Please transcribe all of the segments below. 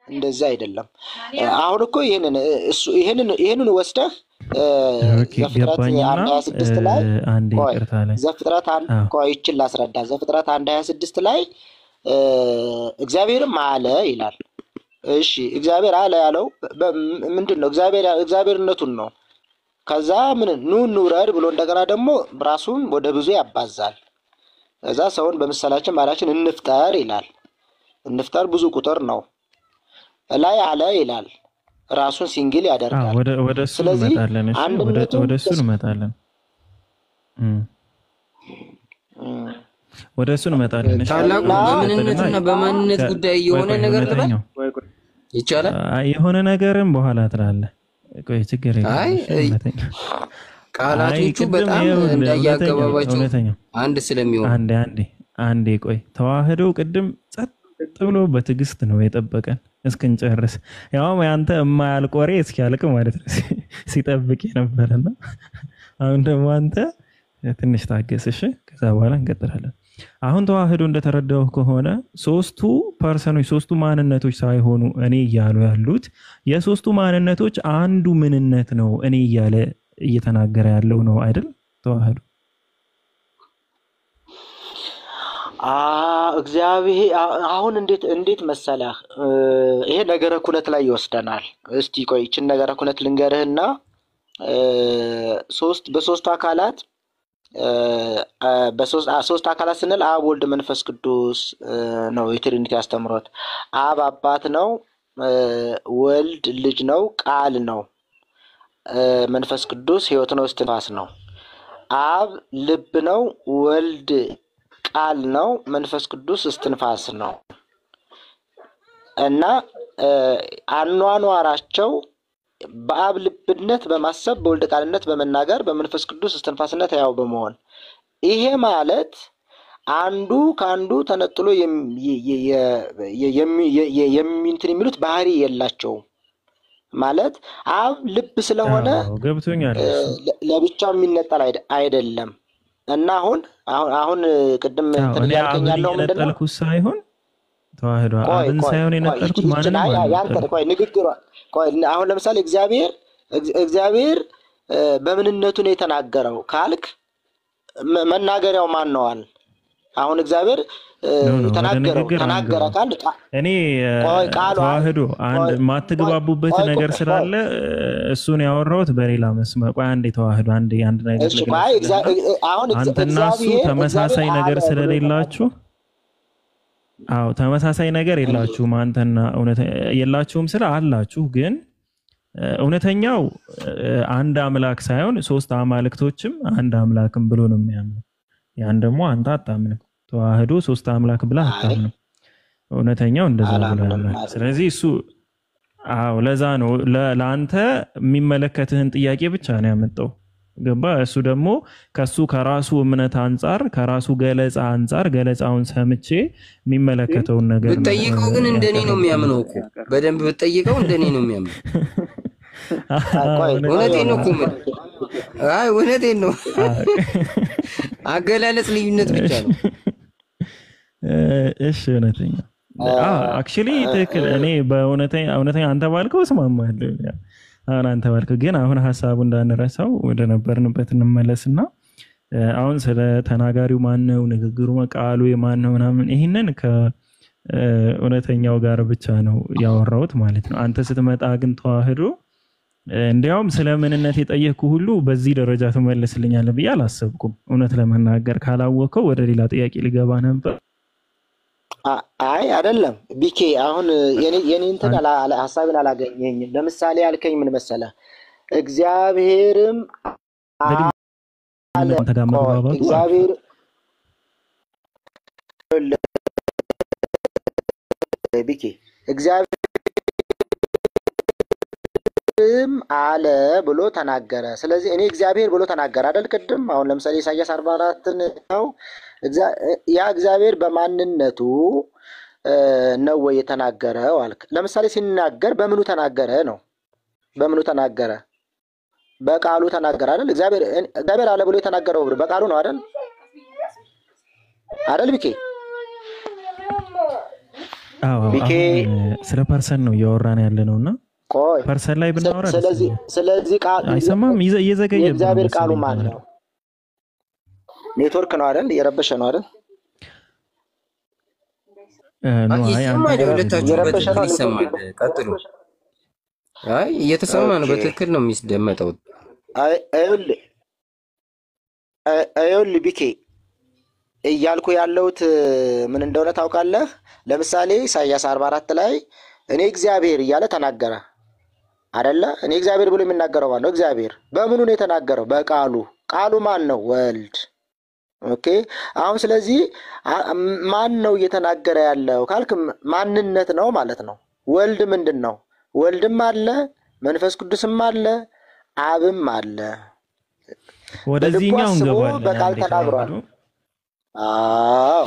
እንደዛ አይደለም። አሁን እኮ ይሄንን ወስደህ ዘፍጥረት 1:26 ላይ ቆይ ዘፍጥረት 1 ቆይ ይችላል ላስረዳ። ዘፍጥረት 1:26 ላይ እግዚአብሔርም አለ ይላል። እሺ እግዚአብሔር አለ ያለው ምንድነው? እግዚአብሔርነቱን ነው። ከዛ ምን ኑ እንውረድ ብሎ እንደገና ደግሞ ራሱን ወደ ብዙ ያባዛል። ከዛ ሰውን በምሳሌያችን ባሪያችን እንፍጠር ይላል። እንፍጠር ብዙ ቁጥር ነው። ላይ አለ ይላል። ራሱን ሲንግል ያደርጋል። ወደ እሱ እንመጣለን። እሺ ወደ እሱ እንመጣለን። ወደ እሱ እንመጣለን። እሺ በምንነትና በማንነት ጉዳይ የሆነ ነገር ልበል ይቻላል። የሆነ ነገርም በኋላ ትላለህ። ቆይ ችግር የለም። አይ ቃላቶቹ በጣም እንዳያገባባቸው አንድ ስለሚሆን አንዴ ቆይ ተዋህዶ ቅድም ጸጥ ብሎ በትዕግስት ነው የጠበቀን እስክንጨርስ። ያው ያንተ የማያልቅ ወሬ እስኪያልቅ ማለት ነው ሲጠብቅ የነበረና አሁን ደግሞ አንተ ትንሽ ታገስ እሺ። ከዛ በኋላ እንቀጥላለን። አሁን ተዋህዶ እንደተረዳው ከሆነ ሶስቱ ፐርሰኖች ሶስቱ ማንነቶች ሳይሆኑ እኔ እያሉ ያሉት የሶስቱ ማንነቶች አንዱ ምንነት ነው እኔ እያለ እየተናገረ ያለው ነው አይደል? ተዋህዶ እግዚአብሔር አሁን እንዴት መሰለህ ይሄ ነገረ ኩነት ላይ ይወስደናል። እስቲ ቆይ እቺን ነገረ ኩነት ልንገርህና በሶስቱ አካላት ሶስት አካላት ስንል አብ ወልድ መንፈስ ቅዱስ ነው የትሪኒቲ አስተምሮት። አብ አባት ነው፣ ወልድ ልጅ ነው፣ ቃል ነው፣ መንፈስ ቅዱስ ሕይወት ነው፣ እስትንፋስ ነው። አብ ልብ ነው፣ ወልድ ቃል ነው፣ መንፈስ ቅዱስ እስትንፋስ ነው። እና አኗኗራቸው በአብ ልብነት በማሰብ በወልድ ቃልነት በመናገር በመንፈስ ቅዱስ እስትንፋስነት ያው በመሆን ይሄ ማለት አንዱ ካንዱ ተነጥሎ የሚሉት ባህሪ የላቸው ማለት አብ ልብ ስለሆነ ገብቶኛል ለብቻው የሚነጠል አይደለም። እና አሁን ቅድም ተያልከኛለሁ ምንድነው ሳይሆን ተዋህዶ አብን ሳይሆን የነጠልኩት ማንን ያንተ ቆይ ንግግሩ ቆይ አሁን ለምሳሌ እግዚአብሔር በምንነቱ ነው የተናገረው ካልክ መናገሪያው ማን ነው አለ? አሁን እግዚአብሔር ተናገረ ካል እኔ ተዋህዶ አንድ ማትግባቡበት ነገር ስላለ እሱን ያወራሁት በሌላ መስመር። ቆይ አንዴ ተዋህዶ አንድ ነገር አንተና እሱ ተመሳሳይ ነገር ስለሌላችሁ ተመሳሳይ ነገር የላችሁም። አንተና እውነት የላችሁም ስለ አላችሁ ግን እውነተኛው አንድ አምላክ ሳይሆን ሶስት አማልክቶችም አንድ አምላክም ብሎ ነው የሚያምነው። ያን ደግሞ አንተ አታምንም። ተዋህዶ ሶስት አምላክ ብላ አታምንም። እውነተኛው እንደዛ ብሎ ያምናል። ስለዚህ እሱ ለዛ ነው ለአንተ የሚመለከትህን ጥያቄ ብቻ ነው ያመጣው። ገባ? እሱ ደግሞ ከራሱ እምነት አንፃር ከራሱ ገለጻ አንፃር ገለጻውን ሰምቼ የሚመለከተውን ነገር ብትጠይቀው ግን እንደኔ ነው የሚያምነው እኮ በደንብ ብትጠይቀው እንደኔ ነው የሚያምነው። እውነቴን ነው እኮ እውነቴን ነው። አገላለጽ ልዩነት ብቻ ነው። እሺ እውነተኛ አክቹሊ ትክክል። እኔ በእውነተኛ አንተ ባልከው እስማማለሁ። አሁን አንተ ባልከው ግን አሁን ሐሳቡ እንዳንረሳው ወደ ነበርንበት እንመለስና አሁን ስለ ተናጋሪው ማን ነው ንግግሩ ቃሉ የማን ነው ምናምን ይሄንን ከእውነተኛው ጋር ብቻ ነው ያወራሁት ማለት ነው። አንተ ስትመጣ ግን ተዋህዶ እንዲያውም ስለ ምንነት የጠየቅኩ ሁሉ በዚህ ደረጃ ትመልስልኛለህ ብዬ አላሰብኩም። እውነት ለመናገር ካላወቀው ወደ ሌላ ጥያቄ ልገባ ነበር። አይ አይደለም ቢኬ አሁን የኔ እንትን ሐሳብን አላገኘኝም። ለምሳሌ ያልከኝ ምን መሰለህ እግዚአብሔርም እግዚአብሔር ቢኬ እግዚአብሔርም አለ ብሎ ተናገረ። ስለዚህ እኔ እግዚአብሔር ብሎ ተናገረ አይደል ቅድም። አሁን ለምሳሌ ኢሳይያስ 44 ነው ያ እግዚአብሔር በማንነቱ ነው ወይ የተናገረው አልክ። ለምሳሌ ሲናገር በምኑ ተናገረ ነው? በምኑ ተናገረ? በቃሉ ተናገረ አይደል? እግዚአብሔር አለ ብሎ የተናገረው በቃሉ ነው አይደል? አይደል ቢኬ? ቢኬ ስለ ፐርሰን ነው እያወራን ያለ ነውና ቆይ ፐርሰን ላይ ብናወራ ስለዚህ ቃል አይሰማም። እየዘገየ የእግዚአብሔር ቃሉ ማን ነው? ኔትወርክ ነው አይደል? እየረበሸ ነው አይደል? እየተሰማ ነው። በትክክል ነው የሚስደመጠው። ይኸውልህ ቢኬ እያልኩ ያለሁት ምን እንደሆነ ታውቃለህ? ለምሳሌ ኢሳያስ 44 ላይ እኔ እግዚአብሔር እያለ ተናገረ አይደለ? እኔ እግዚአብሔር ብሎ የሚናገረው ማን ነው? እግዚአብሔር። በምኑ ነው የተናገረው? በቃሉ። ቃሉ ማን ነው? ወልድ። ኦኬ። አሁን ስለዚህ ማን ነው እየተናገረ ያለው ካልክ ማንነት ነው ማለት ነው። ወልድ ምንድን ነው? ወልድም አለ፣ መንፈስ ቅዱስም አለ፣ አብም አለ። ወደዚህኛው እንገባለን። በቃል ተናግሯል። አዎ።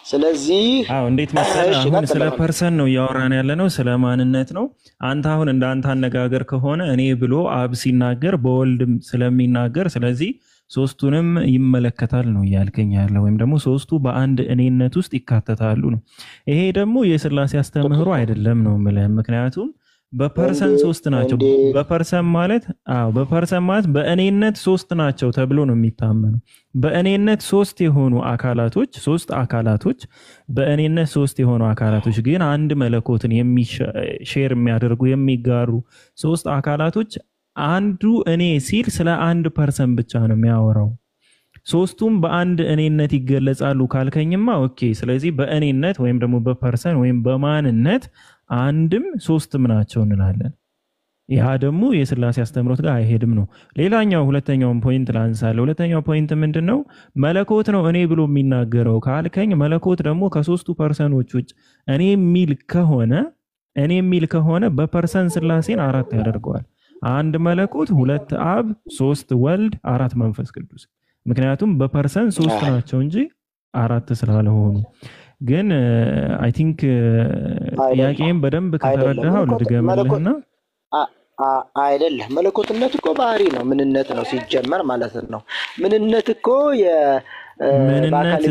ስለዚህ እንዴት መሰለህ አሁን ስለ ፐርሰን ነው እያወራን ያለ ነው፣ ስለ ማንነት ነው። አንተ አሁን እንደ አንተ አነጋገር ከሆነ እኔ ብሎ አብ ሲናገር በወልድም ስለሚናገር ስለዚህ ሶስቱንም ይመለከታል ነው እያልከኝ ያለ፣ ወይም ደግሞ ሶስቱ በአንድ እኔነት ውስጥ ይካተታሉ ነው። ይሄ ደግሞ የሥላሴ አስተምህሮ አይደለም ነው የምልህ። ምክንያቱም በፐርሰን ሶስት ናቸው። በፐርሰን ማለት በእኔነት ሶስት ናቸው ተብሎ ነው የሚታመነው። በእኔነት ሶስት የሆኑ አካላቶች በእኔነት ሶስት የሆኑ አካላቶች ግን አንድ መለኮትን ሼር የሚያደርጉ የሚጋሩ ሶስት አካላቶች አንዱ እኔ ሲል ስለ አንድ ፐርሰን ብቻ ነው የሚያወራው። ሶስቱም በአንድ እኔነት ይገለጻሉ ካልከኝማ ኦኬ። ስለዚህ በእኔነት ወይም ደግሞ በፐርሰን ወይም በማንነት አንድም ሶስትም ናቸው እንላለን። ያ ደግሞ የሥላሴ አስተምሮት ጋር አይሄድም ነው። ሌላኛው ሁለተኛውን ፖይንት ላንሳለሁ። ሁለተኛው ፖይንት ምንድነው? መለኮት ነው እኔ ብሎ የሚናገረው ካልከኝ መለኮት ደግሞ ከሶስቱ ፐርሰኖች ውጭ እኔ የሚል ከሆነ በፐርሰን ሥላሴን አራት ያደርገዋል። አንድ መለኮት፣ ሁለት አብ፣ ሶስት ወልድ፣ አራት መንፈስ ቅዱስ። ምክንያቱም በፐርሰን ሶስት ናቸው እንጂ አራት ስላልሆኑ። ግን አይ ቲንክ ጥያቄም በደንብ ከተረዳኸው ልድገምልህና አይደለም። መለኮትነት እኮ ባህሪ ነው፣ ምንነት ነው ሲጀመር ማለት ነው። ምንነት እኮ ምንነት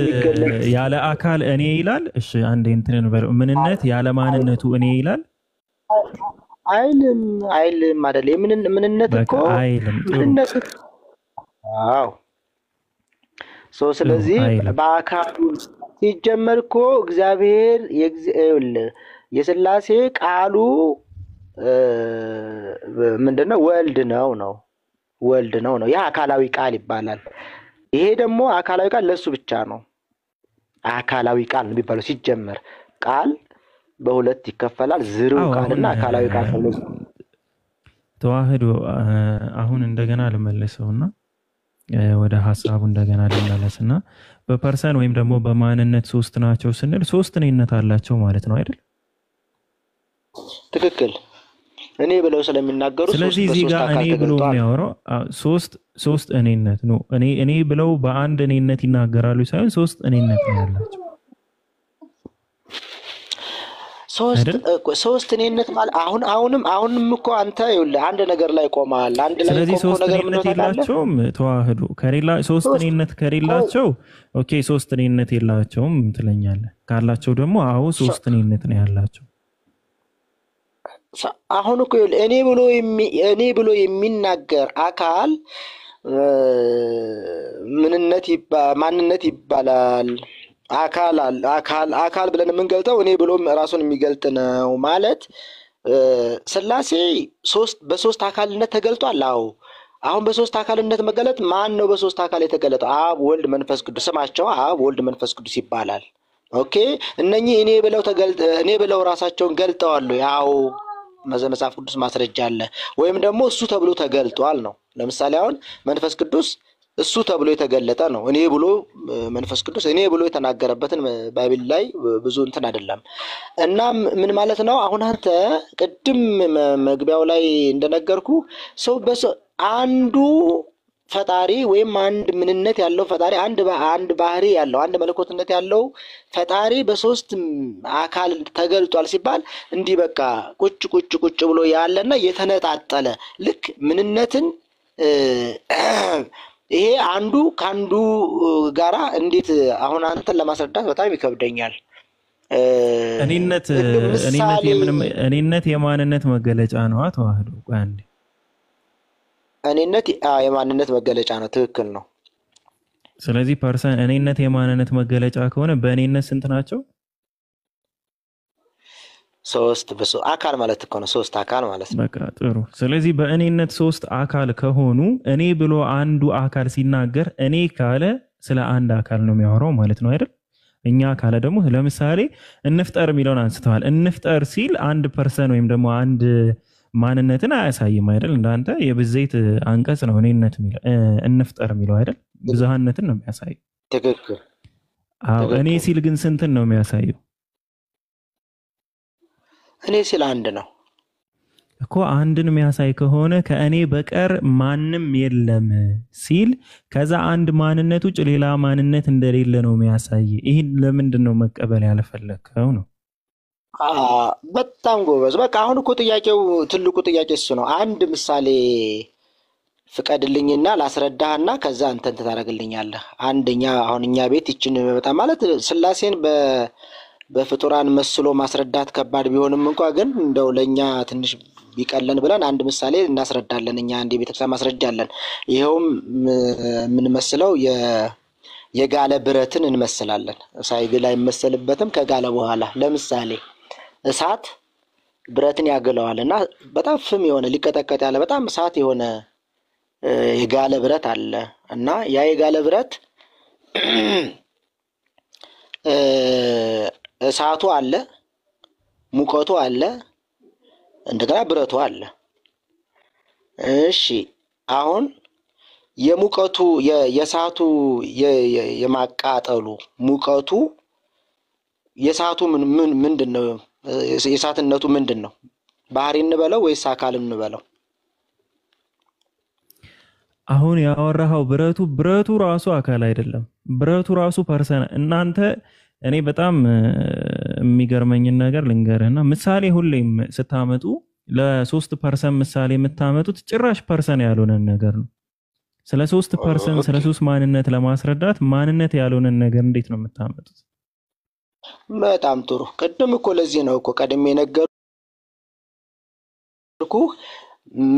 ያለ አካል እኔ ይላል። እሺ አንዴ እንትን እንበለው። ምንነት ያለ ማንነቱ እኔ ይላል አይልም አይደል? ምንነት እኮ ምንነት አዎ። ስለዚህ በአካሉ ሲጀመር እኮ እግዚአብሔር የሥላሴ ቃሉ ምንድነው? ወልድ ነው። ያ አካላዊ ቃል ይባላል። ይሄ ደግሞ አካላዊ ቃል ለሱ ብቻ ነው። አካላዊ ቃል ነው የሚባለው። ሲጀመር ቃል በሁለት ይከፈላል። ዝርው ቃልና አካላዊ ቃል ተዋህዶ። አሁን እንደገና ልመለሰውና ወደ ሐሳቡ እንደገና ልመለስና በፐርሰን ወይም ደግሞ በማንነት ሶስት ናቸው ስንል ሶስት እኔነት አላቸው ማለት ነው አይደል? ትክክል። እኔ ብለው ስለሚናገሩ ስለዚህ እዚህ ጋር እኔ ብሎ የሚያወራው ሶስት እኔነት ነው። እኔ ብለው በአንድ እኔነት ይናገራሉ ሳይሆን ሶስት እኔነት ነው ያላቸው። ሶስት እኔነት ማለት አሁንም እኮ አንተ ይኸውልህ አንድ ነገር ላይ ቆማል። አንድ ላይ ስለዚህ ሶስት እኔነት የላቸውም። ተዋህዶ ሶስት እኔነት ከሌላቸው ኦኬ ሶስት እኔነት የላቸውም ትለኛለህ። ካላቸው ደግሞ አዎ ሶስት እኔነት ነው ያላቸው። አሁን እኮ እኔ ብሎ የሚናገር አካል ማንነት ይባላል። አካል ብለን የምንገልጠው እኔ ብሎ ራሱን የሚገልጥ ነው ማለት። ሥላሴ በሶስት አካልነት ተገልጧል። አዎ። አሁን በሶስት አካልነት መገለጥ ማን ነው? በሶስት አካል የተገለጠው አብ፣ ወልድ፣ መንፈስ ቅዱስ። ስማቸው አብ፣ ወልድ፣ መንፈስ ቅዱስ ይባላል። ኦኬ። እነኚህ እኔ ብለው ራሳቸውን ገልጠዋል። ያው መጽሐፍ ቅዱስ ማስረጃ አለ። ወይም ደግሞ እሱ ተብሎ ተገልጧል ነው። ለምሳሌ አሁን መንፈስ ቅዱስ እሱ ተብሎ የተገለጠ ነው። እኔ ብሎ መንፈስ ቅዱስ እኔ ብሎ የተናገረበትን ባይብል ላይ ብዙ እንትን አይደለም። እና ምን ማለት ነው? አሁን አንተ ቅድም መግቢያው ላይ እንደነገርኩ ሰው አንዱ ፈጣሪ ወይም አንድ ምንነት ያለው ፈጣሪ አንድ ባህሪ ያለው አንድ መለኮትነት ያለው ፈጣሪ በሶስት አካል ተገልጧል ሲባል እንዲህ በቃ ቁጭ ብሎ ያለና የተነጣጠለ ልክ ምንነትን ይሄ አንዱ ከአንዱ ጋራ እንዴት አሁን አንተን ለማስረዳት በጣም ይከብደኛል። እኔነት የማንነት መገለጫ ነው። ተዋህዶ አንዴ እኔነት የማንነት መገለጫ ነው። ትክክል ነው። ስለዚህ ፐርሰን እኔነት የማንነት መገለጫ ከሆነ በእኔነት ስንት ናቸው? 3 አካል ማለት እኮ ነው። 3 አካል ማለት ነው። በቃ ጥሩ። ስለዚህ በእኔነት 3 አካል ከሆኑ እኔ ብሎ አንዱ አካል ሲናገር እኔ ካለ ስለ አንድ አካል ነው የሚያወራው ማለት ነው አይደል? እኛ ካለ ደግሞ ለምሳሌ እንፍጠር የሚለውን አንስተዋል። እንፍጠር ሲል አንድ ፐርሰን ወይም ደግሞ አንድ ማንነትን አያሳይም አይደል? እንዳንተ የብዜት አንቀጽ ነው እኔነት የሚለው እንፍጠር የሚለው አይደል? ብዙሃነትን ነው የሚያሳየው። ትክክል። አዎ። እኔ ሲል ግን ስንትን ነው የሚያሳየው? እኔ ሲል አንድ ነው እኮ። አንድን የሚያሳይ ከሆነ ከእኔ በቀር ማንም የለም ሲል ከዛ አንድ ማንነት ውጭ ሌላ ማንነት እንደሌለ ነው የሚያሳይ። ይህን ለምንድን ነው መቀበል ያልፈለከው ነው? በጣም ጎበዝ። በቃ አሁን እኮ ጥያቄው ትልቁ ጥያቄ እሱ ነው። አንድ ምሳሌ ፍቀድልኝና ላስረዳህና ከዛ አንተን ታደርግልኛለህ። አንደኛ አሁን እኛ ቤት ይችን በጣም ማለት ስላሴን በፍጡራን መስሎ ማስረዳት ከባድ ቢሆንም እንኳ ግን እንደው ለኛ ትንሽ ቢቀለን ብለን አንድ ምሳሌ እናስረዳለን። እኛ አንድ ቤተክርስቲያን ማስረጃ አለን። ይሄውም የምንመስለው የጋለ ብረትን እንመስላለን። ሳይግል አይመሰልበትም ከጋለ በኋላ። ለምሳሌ እሳት ብረትን ያገለዋል እና በጣም ፍም የሆነ ሊቀጠቀጥ ያለ በጣም እሳት የሆነ የጋለ ብረት አለ እና ያ የጋለ ብረት እሳቱ አለ፣ ሙቀቱ አለ፣ እንደገና ብረቱ አለ። እሺ አሁን የሙቀቱ የእሳቱ የማቃጠሉ ሙቀቱ የእሳቱ ምንድነው? የእሳትነቱ ምንድነው? ባህሪ እንበለው ወይስ አካል እንበለው? አሁን ያወራኸው ብረቱ ራሱ አካል አይደለም። ብረቱ ራሱ ፐርሰን እናንተ እኔ በጣም የሚገርመኝን ነገር ልንገርህና ምሳሌ ሁሌም ስታመጡ ለ3% ምሳሌ የምታመጡት ጭራሽ ፐርሰን ያልሆነን ነገር ነው። ስለ 3% ስለ 3 ማንነት ለማስረዳት ማንነት ያልሆነን ነገር እንዴት ነው የምታመጡት? በጣም ጥሩ። ቅድም እኮ ለዚህ ነው እኮ ቀድሜ ነገርኩህ።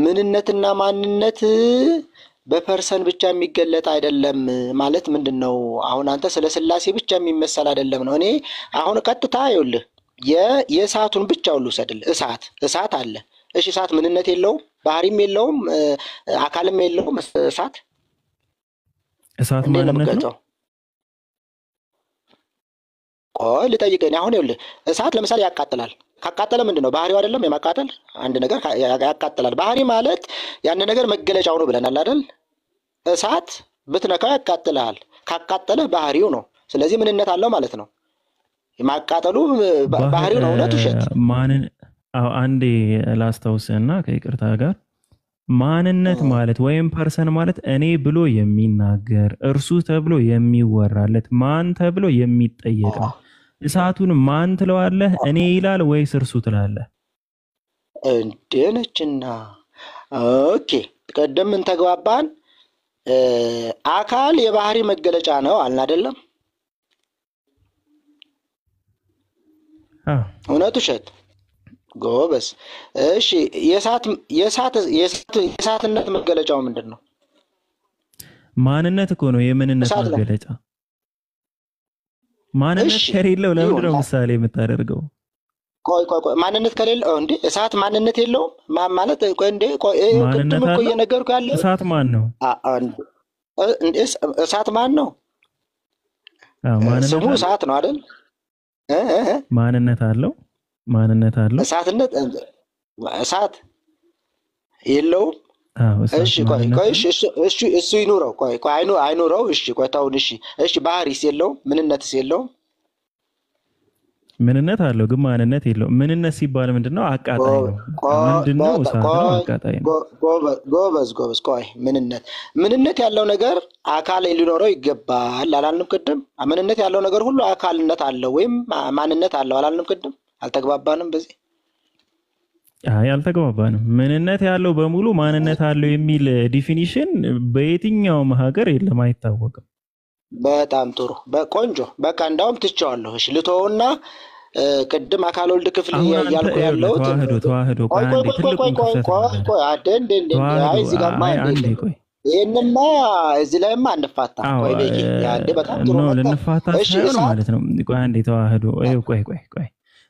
ምንነትና ማንነት በፐርሰን ብቻ የሚገለጥ አይደለም ማለት ምንድነው? አሁን አንተ ስለ ስላሴ ብቻ የሚመሰል አይደለም ነው። እኔ አሁን ቀጥታ ይኸውልህ የእሳቱን ብቻ ሁሉ ሰድል እሳት አለ። እሺ እሳት ምንነት የለውም፣ ባህሪም የለውም፣ አካልም የለውም። እሳት ማንነት ነው። ቆይ ልጠይቅህ። አሁን ይኸውልህ እሳት ለምሳሌ ያቃጥላል። ካቃጠለ ምንድነው ባህሪው? አይደለም የማቃጠል አንድ ነገር ያቃጥላል። ባህሪ ማለት ያን ነገር መገለጫው ነው ብለናል አይደል? እሳት ብትነካው ያቃጥላል። ካቃጠለ ባህሪው ነው። ስለዚህ ምንነት አለው ማለት ነው። የማቃጠሉ ባህሪው ነው። እውነት ውሸት? አንዴ ላስታውስና ከይቅርታ ጋር ማንነት ማለት ወይም ፐርሰን ማለት እኔ ብሎ የሚናገር እርሱ ተብሎ የሚወራለት ማን ተብሎ የሚጠየቅ ነው። እሳቱን ማን ትለዋለህ? እኔ ይላል ወይስ እርሱ ትላለህ? እንዴነችና ኦኬ፣ ቀደም ምን ተግባባን? አካል የባህሪ መገለጫ ነው አልን አይደለም? እውነት ውሸት? ጎበዝ። እሺ የእሳትነት መገለጫው ምንድን ነው? ማንነት እኮ ነው የምንነት መገለጫ። ማንነት ከሌለው ለምንድን ነው ምሳሌ የምታደርገው? ቆይ ማንነት ከሌለው እንዴ እሳት ማንነት የለውም ማለት? ቆይ እንዴ ቅድም እኮ እየነገርኩህ ያለው እሳት ማን ነው? እሳት ማን ነው? ስሙ እሳት ነው አይደል? ማንነት አለው። እሳትነት እሳት የለውም። እሺ ቆይ እሱ ይኑረው። ቆይ አይኑረው። እሺ ቆይ ታውን። እሺ ባህሪስ የለውም? ምንነትስ የለውም? ምንነት አለው ግን ማንነት የለውም። ምንነት ሲባል ምንድነው? አቃጣይ ነው። ምንድነው? እሳት ነው፣ አቃጣይ ነው። ጎበዝ። ቆይ ምንነት ያለው ነገር አካል ሊኖረው ይገባል አላልንም ቅድም? ምንነት ያለው ነገር ሁሉ አካልነት አለው ወይም ማንነት አለው አላልንም ቅድም? አልተግባባንም በዚህ? አልተግባባንም። ምንነት ያለው በሙሉ ማንነት አለው የሚል ዲፊኒሽን በየትኛውም ሀገር የለም፣ አይታወቅም። በጣም ጥሩ፣ በቆንጆ። በቃ እንዳውም ትቼዋለሁ። እሺ ልተውና ቅድም አካል ወልድ ክፍል ያልኩ ያለው ተዋህዶ ቆይ እዚህ ጋርማ ይሄንማ እዚህ ላይማ አንፋታ። ቆይ ቤኪ ያንዴ በጣም ጥሩ ነው ልንፋታ ሳይሆን ማለት ነው። ቆይ አንዴ ተዋህዶ ቆይ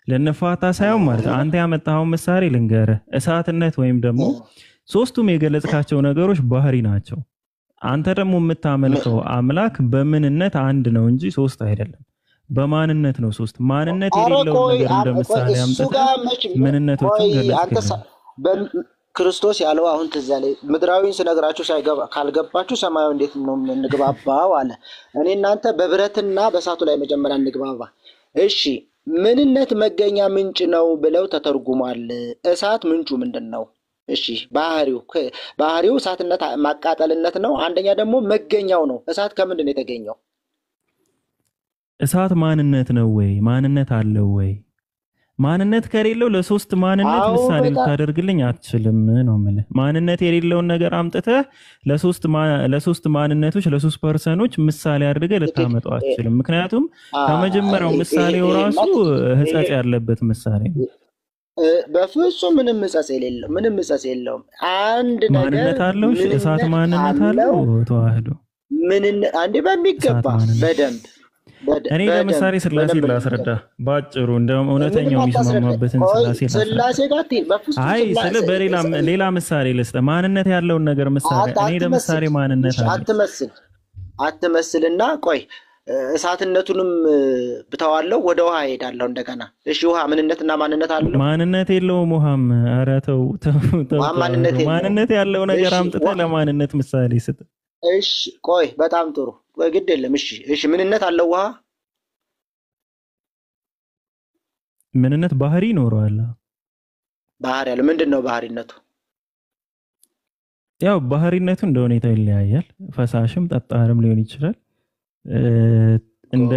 ልንፋታ ሳይሆን ማለት አንተ ያመጣው ምሳሌ ልንገርህ። እሳትነት ወይም ደግሞ ሶስቱም የገለጽካቸው ነገሮች ባህሪ ናቸው። አንተ ደግሞ የምታመልከው አምላክ በምንነት አንድ ነው እንጂ ሶስት አይደለም። በማንነት ነው ሶስት። ማንነት የሌለው ነገር እንደምሳሌ አምጥተህ ምንነቶችን ገለጽክ። ክርስቶስ ያለው አሁን ተዛለ ምድራዊን ስነግራችሁ ካልገባችሁ ሰማያዊ እንዴት ነው እንግባባው አለ። እኔ እናንተ በብረትና በእሳቱ ላይ መጀመሪያ እንግባባ። እሺ ምንነት መገኛ ምንጭ ነው ብለው ተተርጉሟል። እሳት ምንጩ ምንድነው? እሺ ባህሪው እሳትነት ማቃጠልነት ነው። አንደኛ ደግሞ መገኛው ነው። እሳት ከምንድን ነው የተገኘው? እሳት ማንነት ነው ወይ? ማንነት አለው ወይ? ማንነት ከሌለው ለሶስት ማንነት ምሳሌ ልታደርግልኝ አትችልም ነው ማለት። ማንነት የሌለውን ነገር አምጥተህ ለሶስት ማንነቶች ለሶስት ፐርሰኖች ምሳሌ አድርገህ ልታመጣው አትችልም። ምክንያቱም ከመጀመሪያው ምሳሌው ራሱ ህጸጽ ያለበት ምሳሌ ነው። በፍጹም ምንም ምጸጽ የለውም። አንድ ነገር ማንነት አለው። እሳት ማንነት አለው። ተዋህዶ አንዴ በሚገባ በደንብ እኔ ለምሳሌ ስላሴ ላስረዳ ባጭሩ እንደውም እውነተኛው የሚስማማበትን ስላሴ ጋር አይ ስለ በሌላ ምሳሌ ልስጥ። ማንነት ያለውን ነገር ምሳሌ እኔ ለምሳሌ ማንነት አትመስልና ቆይ እሳትነቱንም ብታዋለው ወደ ውሃ ሄዳለሁ እንደገና። እሺ ውሃ ምንነትና ማንነት አለው? ማንነት የለውም። ውሃም ኧረ ተው ማንነት ያለው ነገር አምጥተህ ለማንነት ምሳሌ ስጥ። እሺ ቆይ በጣም ጥሩ ቆይ ግድ የለም። እሺ ምንነት አለው ውሃ? ምንነት ባህሪ ይኖረዋል። ባህሪ ያለው ምንድነው ባህሪነቱ? ያው ባህሪነቱ እንደ ሁኔታው ይለያያል። ፈሳሽም ጠጣርም ሊሆን ይችላል። እንደ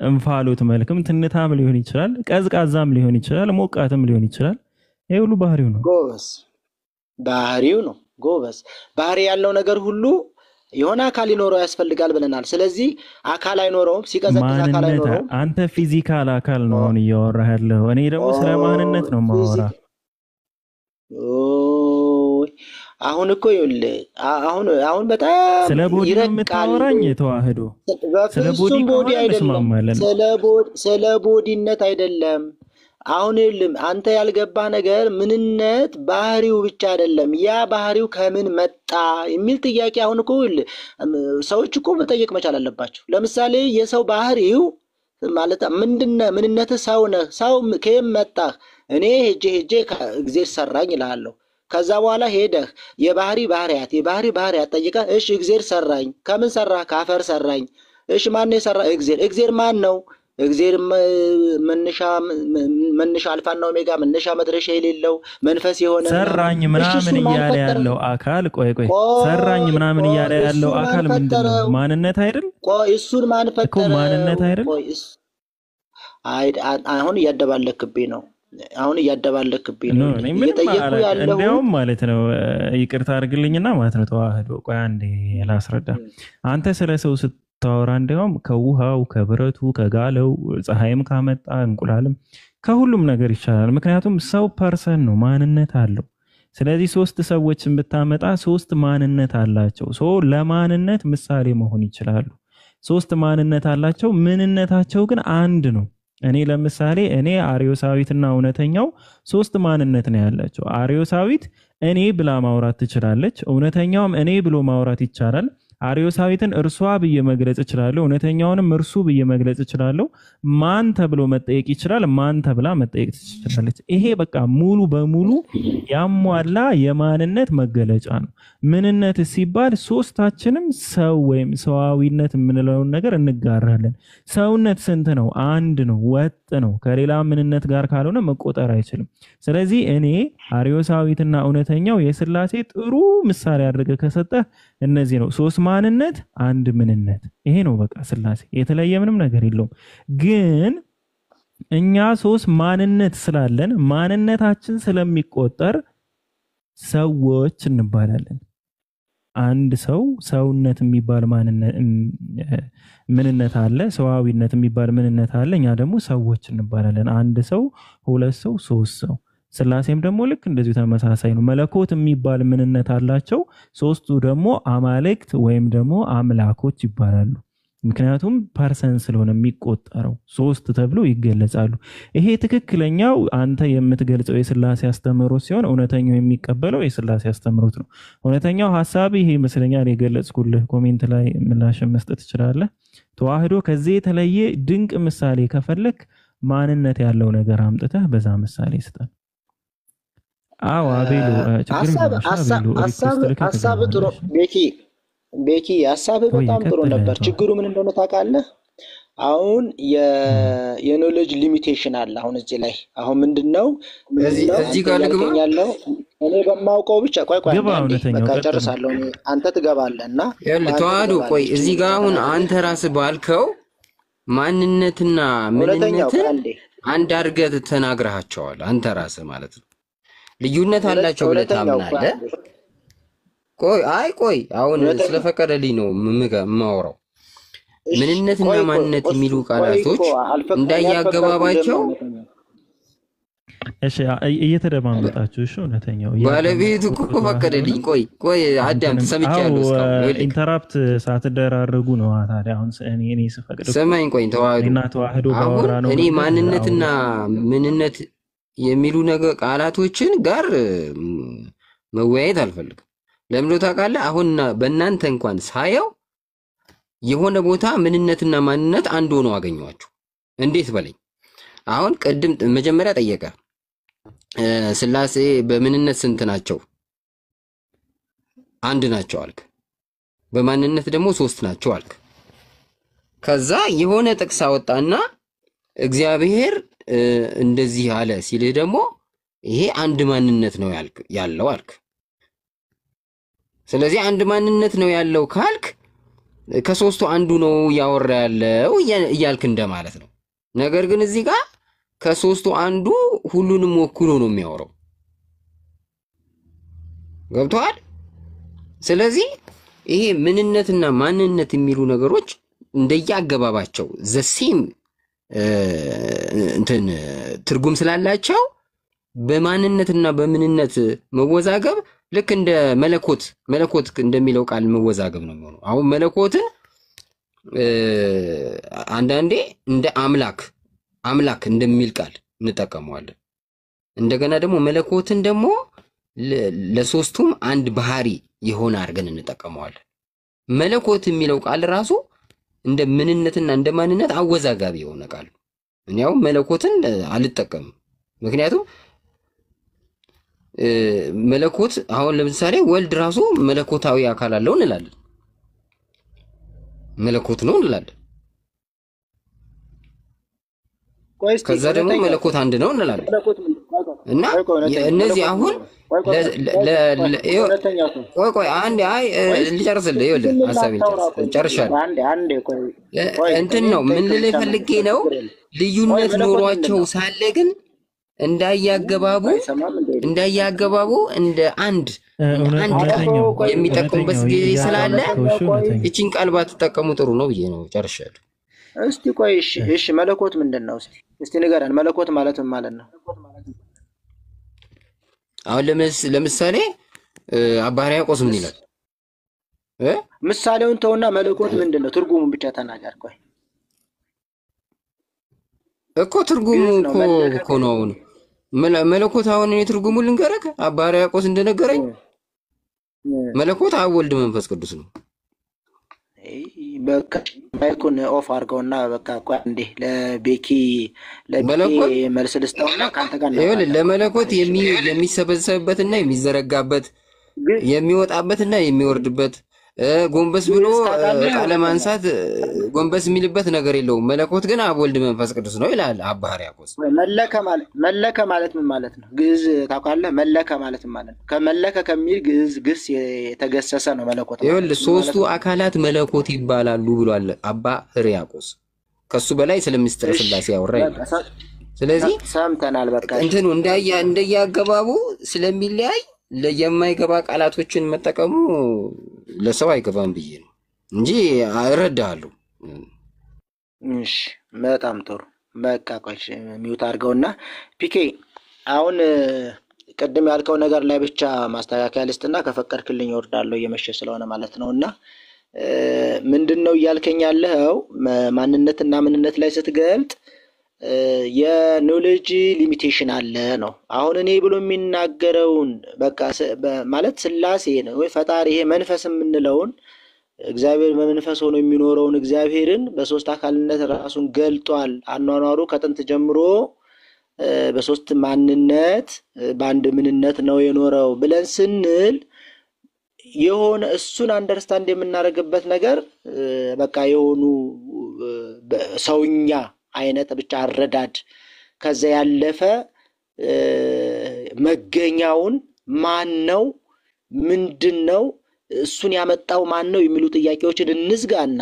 እንፋሎት መልክም ትንታም ሊሆን ይችላል። ቀዝቃዛም ሊሆን ይችላል። ሞቃትም ሊሆን ይችላል። ይሄ ሁሉ ባህሪው ነው። ጎበዝ ባህሪው ነው። ጎበዝ ባህሪ ያለው ነገር ሁሉ የሆነ አካል ይኖረው ያስፈልጋል ብለናል። ስለዚህ አካል አይኖረውም። ሲቀዘቅዝ አካል አይኖረውም። አንተ ፊዚካል አካል ነው አሁን እያወራህ ያለው። እኔ ደግሞ ስለ ማንነት ነው የማወራ። አሁን እኮ ይኸውልህ አሁን በጣም ስለ ቦዲ ነው የምታወራኝ። ተዋህዶ ስለ ቦዲ አይደለም፣ ስለ ቦዲነት አይደለም። አሁን ይኸውልህ አንተ ያልገባህ ነገር ምንነት ባህሪው ብቻ አይደለም። ያ ባህሪው ከምን መጣ የሚል ጥያቄ አሁን እኮ ይኸውልህ ሰዎች እኮ መጠየቅ መቻል አለባቸው። ለምሳሌ የሰው ባህሪው ማለት ምንድነው? ምንነት ሰው ነህ። ሰው ከየት መጣህ? እኔ ሄጄ እግዚአብሔር ሰራኝ እልሃለሁ። ከዛ በኋላ ሄደህ የባህሪ ባህሪያት ጠይቀህ እሺ እግዚአብሔር ሰራኝ። ከምን ሰራህ? ካፈር ሰራኝ። እሺ ማን የሰራ? እግዚአብሔር ማን ነው? እግዚአብሔር መነሻ አልፋና ኦሜጋ መነሻ መድረሻ የሌለው መንፈስ የሆነ ሰራኝ ምናምን እያለ ያለው አካል ቆይ ሰራኝ ምናምን እያለ ያለው አካል ምንድነው? ማንነት አይደል? ቆይ እሱን ማን ፈጠረ? ማንነት አይደል? አሁን እያደባለክብኝ ነው። እየጠየቁ ያለው እንደውም ማለት ነው። ይቅርታ አድርግልኝና ማለት ነው ተዋህዶ ቆይ አንዴ ላስረዳ። አንተ ስለ ሰው ስታወራ እንደውም ከውሃው ከብረቱ ከጋለው ፀሐይም ካመጣ እንቁላልም ከሁሉም ነገር ይቻላል። ምክንያቱም ሰው ፐርሰን ነው፣ ማንነት አለው። ስለዚህ ሶስት ሰዎችን ብታመጣ ሶስት ማንነት አላቸው። ለማንነት ምሳሌ መሆን ይችላሉ። ሶስት ማንነት አላቸው፣ ምንነታቸው ግን አንድ ነው። እኔ ለምሳሌ አርዮሳዊትና እውነተኛው ሶስት ማንነት ነው ያላቸው። አርዮሳዊት እኔ ብላ ማውራት ትችላለች። እውነተኛውም እኔ ብሎ ማውራት ይቻላል። አርዮሳዊትን እርሷ ብዬ መግለጽ እችላለሁ። እውነተኛውንም እርሱ ብዬ መግለጽ እችላለሁ። ማን ተብሎ መጠየቅ ይችላል፣ ማን ተብላ መጠየቅ ትችላለች። ይሄ በቃ ሙሉ በሙሉ ያሟላ የማንነት መገለጫ ነው። ምንነት ሲባል ሶስታችንም ሰው ወይም ሰዋዊነት የምንለውን ነገር እንጋራለን። ሰውነት ስንት ነው? አንድ ነው፣ ወጥ ነው። ከሌላ ምንነት ጋር ካልሆነ መቆጠር አይችልም። ስለዚህ እኔ አርዮሳዊትና እውነተኛው የስላሴ ጥሩ ምሳሌ አድርገህ ከሰጠህ እነዚህ ነው። ሶስት ማንነት አንድ ምንነት። ይሄ ነው በቃ ስላሴ፣ የተለየ ምንም ነገር የለውም። ግን እኛ ሶስት ማንነት ስላለን ማንነታችን ስለሚቆጠር ሰዎች እንባላለን። አንድ ሰው ሰውነት የሚባል ምንነት አለ፣ ሰዋዊነት የሚባል ምንነት አለ። እኛ ደግሞ ሰዎች እንባላለን። አንድ ሰው፣ ሁለት ሰው፣ ሶስት ሰው። ስላሴም ደግሞ ልክ እንደዚሁ ተመሳሳይ ነው። መለኮት የሚባል ምንነት አላቸው። ሶስቱ ደግሞ አማልክት ወይም ደግሞ አምላኮች ይባላሉ። ምክንያቱም ፐርሰን ስለሆነ የሚቆጠረው ሶስት ተብሎ ይገለጻሉ። ይሄ ትክክለኛው አንተ የምትገልጸው የስላሴ አስተምህሮት ሲሆን እውነተኛው የሚቀበለው የስላሴ አስተምህሮት ነው። እውነተኛው ሐሳብ ይሄ ይመስለኛል የገለጽኩልህ። ኮሜንት ላይ ምላሽ መስጠት ትችላለህ። ተዋህዶ ከዚህ የተለየ ድንቅ ምሳሌ ከፈለክ ማንነት ያለው ነገር አምጥተህ በዛ ምሳሌ ስጠን። አዎ አቤሉ ሐሳብ ጥሩ ቤኪ ሐሳብ በጣም ጥሩ ነበር። ችግሩ ምን እንደሆነ ታውቃለህ? አሁን የኖሌጅ ሊሚቴሽን አለ። አሁን እዚህ ላይ አሁን ምንድነው እዚህ ጋር ልግባ ያለው እኔ በማውቀው ብቻ ቆይ በቃ ጨርሳለሁ። አንተ ትገባለህና ተዋህዶ ቆይ እዚህ ጋር አሁን አንተ ራስህ ባልከው ማንነትና ምንነትን አንድ አድርገህ ተናግረሃቸዋል። አንተ ራስህ ማለት ነው ልዩነት አላቸው ብለህ ታምናለህ? ቆይ አሁን ስለፈቀደልኝ ነው የማወራው። ምንነትና ማንነት የሚሉ ቃላቶች እንዳያገባባቸው እሺ እየተደማመጣችሁ እሺ እውነተኛው ባለቤቱ እኮ ፈቀደልኝ። ቆይ አዳም ተሰምቻለሁ። ኢንተራፕት ሳትደራረጉ ነው ታዲያ። አሁን እኔ ስፈቅድ ሰማኝ። ቆይ ተዋህዶ ባወራ ነው እኔ ማንነትና ምንነት የሚሉ ነገር ቃላቶችን ጋር መወያየት አልፈልግም። ለምን ታውቃለህ? አሁን በእናንተ እንኳን ሳየው የሆነ ቦታ ምንነትና ማንነት አንድ ሆኖ አገኘዋችሁ። እንዴት በለኝ። አሁን ቅድም መጀመሪያ ጠየቀ ስላሴ በምንነት ስንት ናቸው? አንድ ናቸው አልክ። በማንነት ደግሞ ሶስት ናቸው አልክ። ከዛ የሆነ ጥቅስ አወጣና እግዚአብሔር እንደዚህ አለ ሲልህ ደግሞ ይሄ አንድ ማንነት ነው ያለው አልክ። ስለዚህ አንድ ማንነት ነው ያለው ካልክ ከሶስቱ አንዱ ነው ያወራ ያለው እያልክ እንደማለት ነው። ነገር ግን እዚህ ጋር ከሶስቱ አንዱ ሁሉንም ወክሎ ነው የሚያወራው። ገብቶሃል? ስለዚህ ይሄ ምንነትና ማንነት የሚሉ ነገሮች እንደያገባባቸው ዘሴም ትርጉም ስላላቸው በማንነትና በምንነት መወዛገብ ልክ እንደ መለኮት እንደሚለው ቃል መወዛገብ ነው የሚሆነው። አሁን መለኮትን አንዳንዴ እንደ አምላክ እንደሚል ቃል እንጠቀመዋለን። እንደገና ደግሞ መለኮትን ደግሞ ለሶስቱም አንድ ባህሪ የሆነ አድርገን እንጠቀመዋለን። መለኮት የሚለው ቃል ራሱ እንደ ምንነትና እንደ ማንነት አወዛጋቢ የሆነ ቃል። እኔ ያው መለኮትን አልጠቀምም። ምክንያቱም መለኮት አሁን ለምሳሌ ወልድ ራሱ መለኮታዊ አካል አለው እንላለን። መለኮት ነው እንላለን። ከዛ ደግሞ መለኮት አንድ ነው እንላለን። እና እነዚህ አሁን ቆይ አንዴ ልጨርስልህ። ይኸውልህ ሐሳቤን ጨርሻለሁ። እንትን ነው ምን ልልህ ፈልጌ ነው፣ ልዩነት ኖሯቸው ሳለ ግን እንዳያገባቡ እንደ አንድ የሚጠቀሙበት ጊዜ ስላለ እቺን ቃል ባትጠቀሙ ጥሩ ነው ብዬ ነው። ጨርሻለሁ። እስቲ ቆይ እሺ መለኮት ምንድነው? እስቲ ንገረን። መለኮት ማለት ምን ማለት ነው? አሁን ለምሳሌ አባ ሕርያቆስ ምን ይላል? ምሳሌውን ተውና መለኮት ምንድነው ትርጉሙን ብቻ ተናገር። ቆይ እኮ ትርጉሙ እኮ ነው መለኮት። አሁን እኔ ትርጉሙን ልንገርህ። አባ ሕርያቆስ እንደነገረኝ መለኮት አብ ወልድ መንፈስ ቅዱስ ነው። በቃ ማይኩን ኦፍ አድርገውና በቃ ቆይ አንዴ ለቤኪ መልስ ልስጠውና ካንተ ጋር ነው። ለመለኮት የሚሰበሰብበትና የሚዘረጋበት የሚወጣበትና የሚወርድበት ጎንበስ ብሎ ቃለ ማንሳት ጎንበስ የሚልበት ነገር የለውም። መለኮት ግን አብ ወልድ መንፈስ ቅዱስ ነው ይላል አባ ሕርያቆስ። መለከ ማለት ምን ማለት ነው? ግዕዝ ታውቃለህ? መለከ ማለት ምን ማለት ነው? ከመለከ ከሚል ግስ የተገሰሰ ነው መለኮት። ይኸውልህ ሶስቱ አካላት መለኮት ይባላሉ ብሏል አባ ሕርያቆስ። ከሱ በላይ ስለ ምስጢረ ሥላሴ ያወራ ይላል። ስለዚህ ሰምተናል። በቃ እንትኑ እንደያገባቡ ስለሚለያይ ለየማይገባ ቃላቶችን መጠቀሙ ለሰው አይገባም ብዬ ነው እንጂ እረዳለሁ። እሺ በጣም ጥሩ። በቃ ቆይ ሚውት አድርገውና ፒኬ አሁን ቅድም ያልከው ነገር ላይ ብቻ ማስተካከያ ልስጥና ከፈቀድክልኝ እወርዳለሁ እየመሸ ስለሆነ ማለት ነው። እና ምንድን ነው እያልከኝ ያለኸው ማንነትና ምንነት ላይ ስትገልጥ የኖሌጅ ሊሚቴሽን አለ ነው። አሁን እኔ ብሎ የሚናገረውን በቃ ማለት ስላሴ ነው ወይ ፈጣሪ ይሄ መንፈስ የምንለውን እግዚአብሔር በመንፈስ ሆኖ የሚኖረውን እግዚአብሔርን በሶስት አካልነት ራሱን ገልጧል። አኗኗሩ ከጥንት ጀምሮ በሶስት ማንነት በአንድ ምንነት ነው የኖረው ብለን ስንል የሆነ እሱን አንደርስታንድ የምናደርግበት ነገር በቃ የሆኑ ሰውኛ አይነት ብቻ አረዳድ ከዛ ያለፈ መገኛውን ማን ነው ምንድን ነው እሱን ያመጣው ማን ነው የሚሉ ጥያቄዎችን እንዝጋና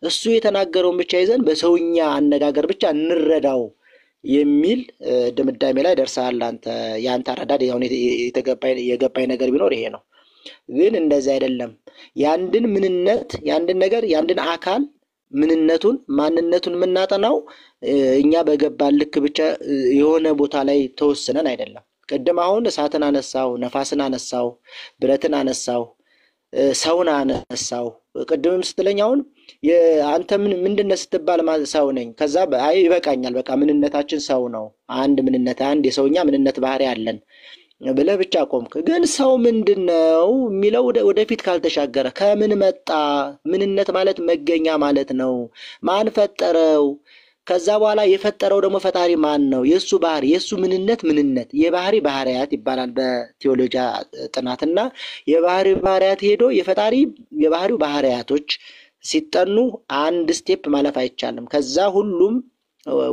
እሱ የተናገረውን ብቻ ይዘን በሰውኛ አነጋገር ብቻ እንረዳው የሚል ድምዳሜ ላይ ደርሰሃል አንተ። ያንተ አረዳድ የገባኝ ነገር ቢኖር ይሄ ነው። ግን እንደዚህ አይደለም። ያንድን ምንነት ያንድን ነገር ያንድን አካል ምንነቱን ማንነቱን የምናጠናው እኛ በገባን ልክ ብቻ የሆነ ቦታ ላይ ተወስነን አይደለም። ቅድም አሁን እሳትን አነሳው፣ ነፋስን አነሳው፣ ብረትን አነሳው፣ ሰውን አነሳው። ቅድምም ስትለኝ አሁን አንተ ምንድነው ስትባል ሰው ነኝ። ከዛ አይ ይበቃኛል በቃ ምንነታችን ሰው ነው፣ አንድ ምንነት አንድ የሰውኛ ምንነት ባህሪ አለን ብለህ ብቻ ቆምክ። ግን ሰው ምንድነው የሚለው ወደፊት ካልተሻገረ ከምን መጣ? ምንነት ማለት መገኛ ማለት ነው። ማን ፈጠረው? ከዛ በኋላ የፈጠረው ደግሞ ፈጣሪ ማን ነው? የሱ ባህሪ የሱ ምንነት የባህሪ ባህሪያት ይባላል በቴዎሎጂ ጥናትና የባህሪ ባህሪያት ሄዶ የባህሪው ባህሪያቶች ሲጠኑ አንድ ስቴፕ ማለፍ አይቻልም። ከዛ ሁሉም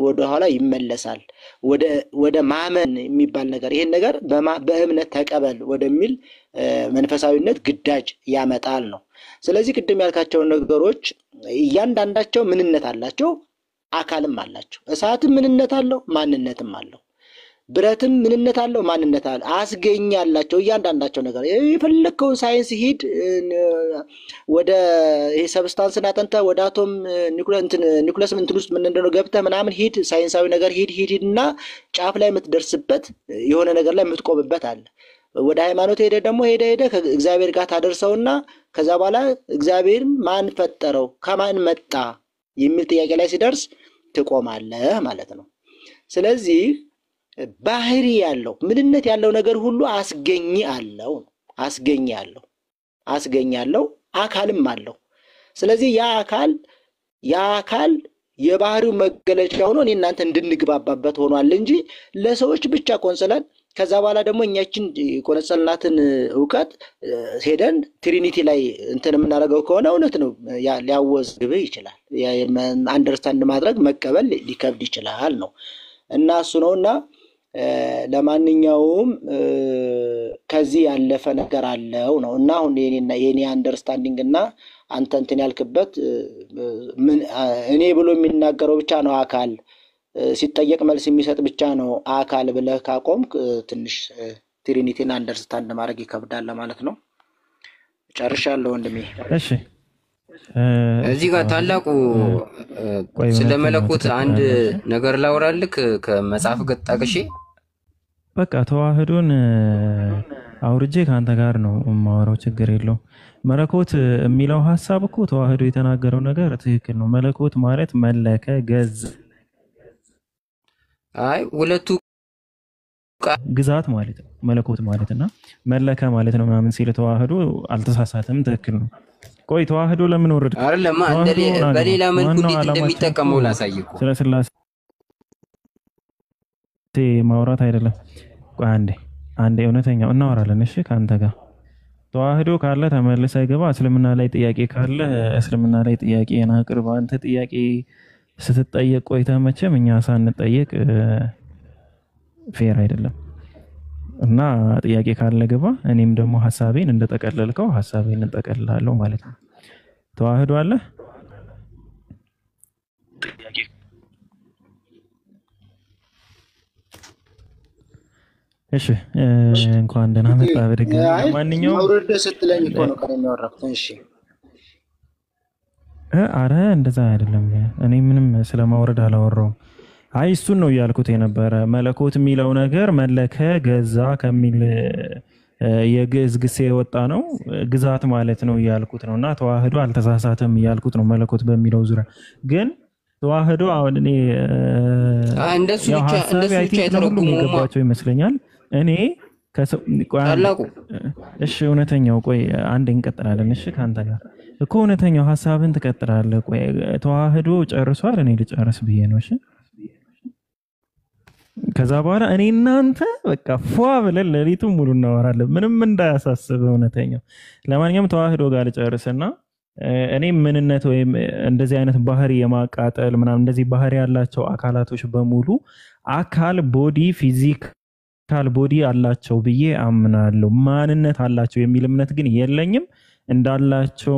ወደ ኋላ ይመለሳል ወደ ማመን የሚባል ነገር። ይሄን ነገር በእምነት ተቀበል ወደሚል መንፈሳዊነት ግዳጅ ያመጣል ነው። ስለዚህ ቅድም ያልካቸው ነገሮች እያንዳንዳቸው ምንነት አላቸው፣ አካልም አላቸው። እሳትም ምንነት አለው፣ ማንነትም አለው። ብረትም ምንነት አለው፣ ማንነት አለው። አስገኝ ያላቸው እያንዳንዳቸው ነገር የፈለከውን ሳይንስ ሂድ ወደ ይሄ ሰብስታንስና አጠንተ ወደ አቶም ኒውክለስ እንትን ውስጥ ምን እንደሆነ ገብተህ ምናምን ሂድ፣ ሳይንሳዊ ነገር ሂድና ጫፍ ላይ የምትደርስበት የሆነ ነገር ላይ የምትቆምበት አለ። ወደ ሃይማኖት ሄደ ደግሞ ሄደ ከእግዚአብሔር ጋር ታደርሰውና ከዛ በኋላ እግዚአብሔርን ማን ፈጠረው ከማን መጣ የሚል ጥያቄ ላይ ሲደርስ ትቆማለህ ማለት ነው። ስለዚህ ባህሪ ያለው ምንነት ያለው ነገር ሁሉ አስገኝ አለው አካልም አለው። ስለዚህ ያ አካል የባህሪው መገለጫ ሆኖ እኔ እናንተ እንድንግባባበት ሆኗል እንጂ ለሰዎች ብቻ ቆንጽለን ከዛ በኋላ ደግሞ እኛችን ቆነጸልናትን ዕውቀት ሄደን ትሪኒቲ ላይ እንትን የምናደርገው ከሆነ እውነት ነው ሊያወዝግብህ ይችላል። አንደርስታንድ ማድረግ መቀበል ሊከብድ ይችላል ነው እና እሱ ነውና ለማንኛውም ከዚህ ያለፈ ነገር አለው ነው እና አሁን የኔ አንደርስታንዲንግ እና አንተ እንትን ያልክበት እኔ ብሎ የሚናገረው ብቻ ነው አካል ሲጠየቅ መልስ የሚሰጥ ብቻ ነው አካል ብለህ ካቆምክ ትንሽ ትሪኒቲን አንደርስታንድ ማድረግ ይከብዳል ማለት ነው። ጨርሻለሁ ወንድሜ። እሺ እዚህ ጋር ታላቁ ስለመለኮት አንድ ነገር ላውራልክ ከመጽሐፍ ገጣቅሼ በቃ ተዋህዶን አውርጄ ካንተ ጋር ነው የማወራው፣ ችግር የለው። መለኮት የሚለው ሐሳብ እኮ ተዋህዶ የተናገረው ነገር ትክክል ነው። መለኮት ማለት መለከ ገዝ ሁለቱ ግዛት ማለት ነው መለኮት ማለትና መለከ ማለት ነው ምናምን ሲል ተዋህዶ አልተሳሳተም፣ ትክክል ነው። ቆይ ተዋህዶ ለምን ወረደ? አይደለም በሌላ መልኩ እንዴት እንደሚጠቀመው ላሳይኩ። ስለ ስላሴ ማውራት አይደለም። ቆይ አንዴ እውነተኛው እናወራለን። እሺ ካንተ ጋር ተዋህዶ ካለ ተመልሰ ገባ። እስልምና ላይ ጥያቄ ካለ እስልምና ላይ ጥያቄን አቅርብ። አንተ ጥያቄ ስትጠየቅ ቆይተህ መቼም እኛ ሳንጠየቅ ፌር አይደለም እና ጥያቄ ካለ ገባ። እኔም ደግሞ ሐሳቤን እንደጠቀለልከው ሐሳቤን እንጠቀልላለሁ ማለት ነው። ተዋህዶ አለ እሺ እንኳን ደህና መጣ በድጋሚ። አይ ለማንኛውም ማውረድ ስትለኝ እኮ ነው ቀደም ያወራሁት። እሺ አረ እንደዛ አይደለም። እኔ ምንም ስለማውረድ አላወራውም። አይ እሱን ነው እያልኩት የነበረ። መለኮት የሚለው ነገር መለከ ገዛ ከሚል የግዕዝ ግስ የወጣ ነው። ግዛት ማለት ነው እያልኩት ነው። እና ተዋህዶ አልተሳሳተም እያልኩት ነው። መለኮት በሚለው ዙሪያ ግን ተዋህዶ አሁን እኔ እንደሱ ያው ብቻ ሀሳቤ አይ ቲንክ ለሁሉም የገባቸው ይመስለኛል። እኔ ታላቁ እሺ እውነተኛው ቆይ አንድ እንቀጥላለን። እሺ ካንተ ጋር እኮ እውነተኛው ሀሳብን ትቀጥላለህ። ቆይ ተዋህዶ ጨርሷል፣ እኔ ልጨርስ ብዬ ነው። እሺ ከዛ በኋላ እኔ እናንተ በቃ ፏ ብለን ሌሊቱን ሙሉ እናወራለን፣ ምንም እንዳያሳስብ እውነተኛው። ለማንኛውም ተዋህዶ ጋር ልጨርስና እኔ ምንነት ወይም እንደዚህ አይነት ባህሪ የማቃጠል ምናምን እንደዚህ ባህሪ ያላቸው አካላቶች በሙሉ አካል ቦዲ ፊዚካል ቦዲ አላቸው ብዬ አምናለሁ። ማንነት አላቸው የሚል እምነት ግን የለኝም። እንዳላቸው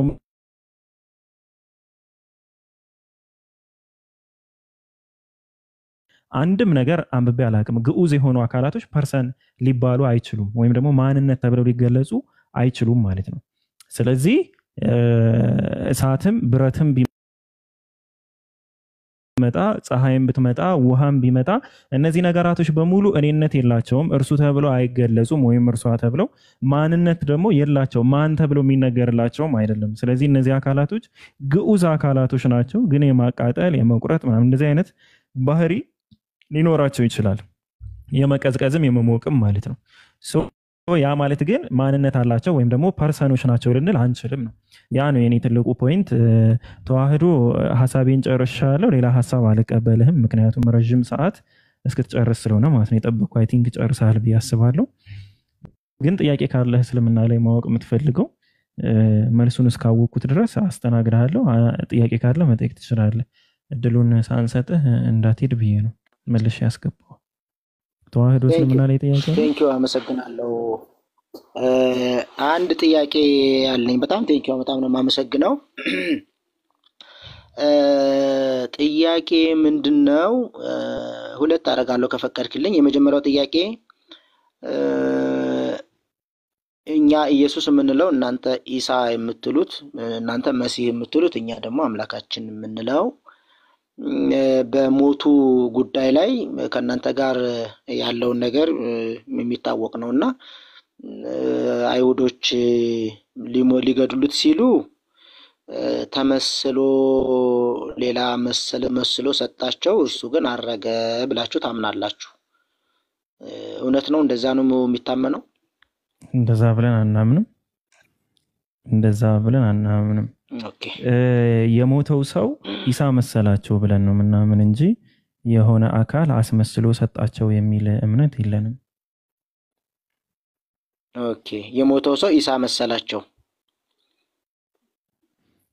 አንድም ነገር አንብቤ አላቅም። ግዑዝ የሆኑ አካላቶች ፐርሰን ሊባሉ አይችሉም፣ ወይም ደግሞ ማንነት ተብለው ሊገለጹ አይችሉም ማለት ነው። ስለዚህ እሳትም ብረትም ቢመጣ ፀሐይም ብትመጣ ውሃም ቢመጣ እነዚህ ነገራቶች በሙሉ እኔነት የላቸውም፣ እርሱ ተብለው አይገለጹም፣ ወይም እርሷ ተብለው ማንነት ደግሞ የላቸውም፣ ማን ተብለው የሚነገርላቸውም አይደለም። ስለዚህ እነዚህ አካላቶች ግዑዝ አካላቶች ናቸው፣ ግን የማቃጠል የመቁረጥ ምናምን እንደዚህ አይነት ባህሪ ሊኖራቸው ይችላል። የመቀዝቀዝም የመሞቅም ማለት ነው። ያ ማለት ግን ማንነት አላቸው ወይም ደግሞ ፐርሰኖች ናቸው ልንል አንችልም ነው። ያ ነው የኔ ትልቁ ፖይንት። ተዋህዶ ሀሳቤን ጨርሻለሁ። ሌላ ሀሳብ አልቀበልህም፣ ምክንያቱም ረዥም ሰዓት እስክትጨርስ ስለሆነ ማለት ነው። የጠበቅኩ አይ ቲንክ ጨርሰሃል ብዬ አስባለሁ። ግን ጥያቄ ካለህ እስልምና ላይ ማወቅ የምትፈልገው መልሱን እስካወቅኩት ድረስ አስተናግድሃለሁ። ጥያቄ ካለ መጠየቅ ትችላለህ። እድሉን ሳንሰጥህ እንዳትሄድ ብዬ ነው መልሼ ያስገባው። ተዋህዶ እስልምና ላይ ጥያቄ ነው? ቴንኪው አመሰግናለሁ። አንድ ጥያቄ ያለኝ። በጣም ቴንኪው፣ በጣም ነው የማመሰግነው። ጥያቄ ምንድነው? ሁለት አደርጋለሁ ከፈቀድክልኝ። የመጀመሪያው ጥያቄ እኛ ኢየሱስ የምንለው እናንተ ኢሳ የምትሉት፣ እናንተ መሲህ የምትሉት፣ እኛ ደግሞ አምላካችን የምንለው በሞቱ ጉዳይ ላይ ከእናንተ ጋር ያለውን ነገር የሚታወቅ ነው እና አይሁዶች ሊገድሉት ሲሉ ተመስሎ ሌላ መስሎ ሰጣቸው፣ እርሱ ግን አረገ ብላችሁ ታምናላችሁ። እውነት ነው? እንደዛ ነው የሚታመነው? እንደዛ ብለን አናምንም። እንደዛ ብለን አናምንም። የሞተው ሰው ኢሳ መሰላቸው ብለን ነው ምናምን እንጂ የሆነ አካል አስመስሎ ሰጣቸው የሚል እምነት የለንም። ኦኬ፣ የሞተው ሰው ኢሳ መሰላቸው።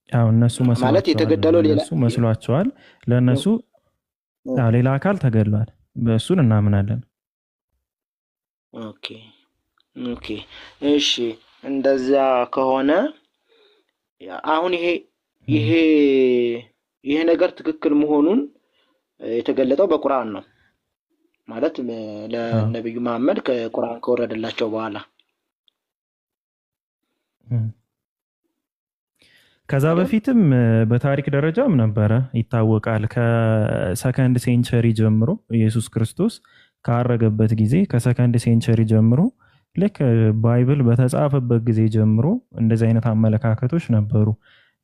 ያው እነሱ ማለት የተገደለው ሌላ መስሏቸዋል። ለነሱ ሌላ አካል ተገድሏል፣ በእሱን እናምናለን። ኦኬ ኦኬ፣ እሺ። እንደዛ ከሆነ አሁን ይሄ ነገር ትክክል መሆኑን የተገለጠው በቁርአን ነው ማለት ለነብዩ መሐመድ ከቁርአን ከወረደላቸው በኋላ። ከዛ በፊትም በታሪክ ደረጃም ነበረ ይታወቃል። ከሰከንድ ሴንቸሪ ጀምሮ ኢየሱስ ክርስቶስ ካረገበት ጊዜ ከሰከንድ ሴንቸሪ ጀምሮ ልክ ባይብል በተጻፈበት ጊዜ ጀምሮ እንደዚህ አይነት አመለካከቶች ነበሩ።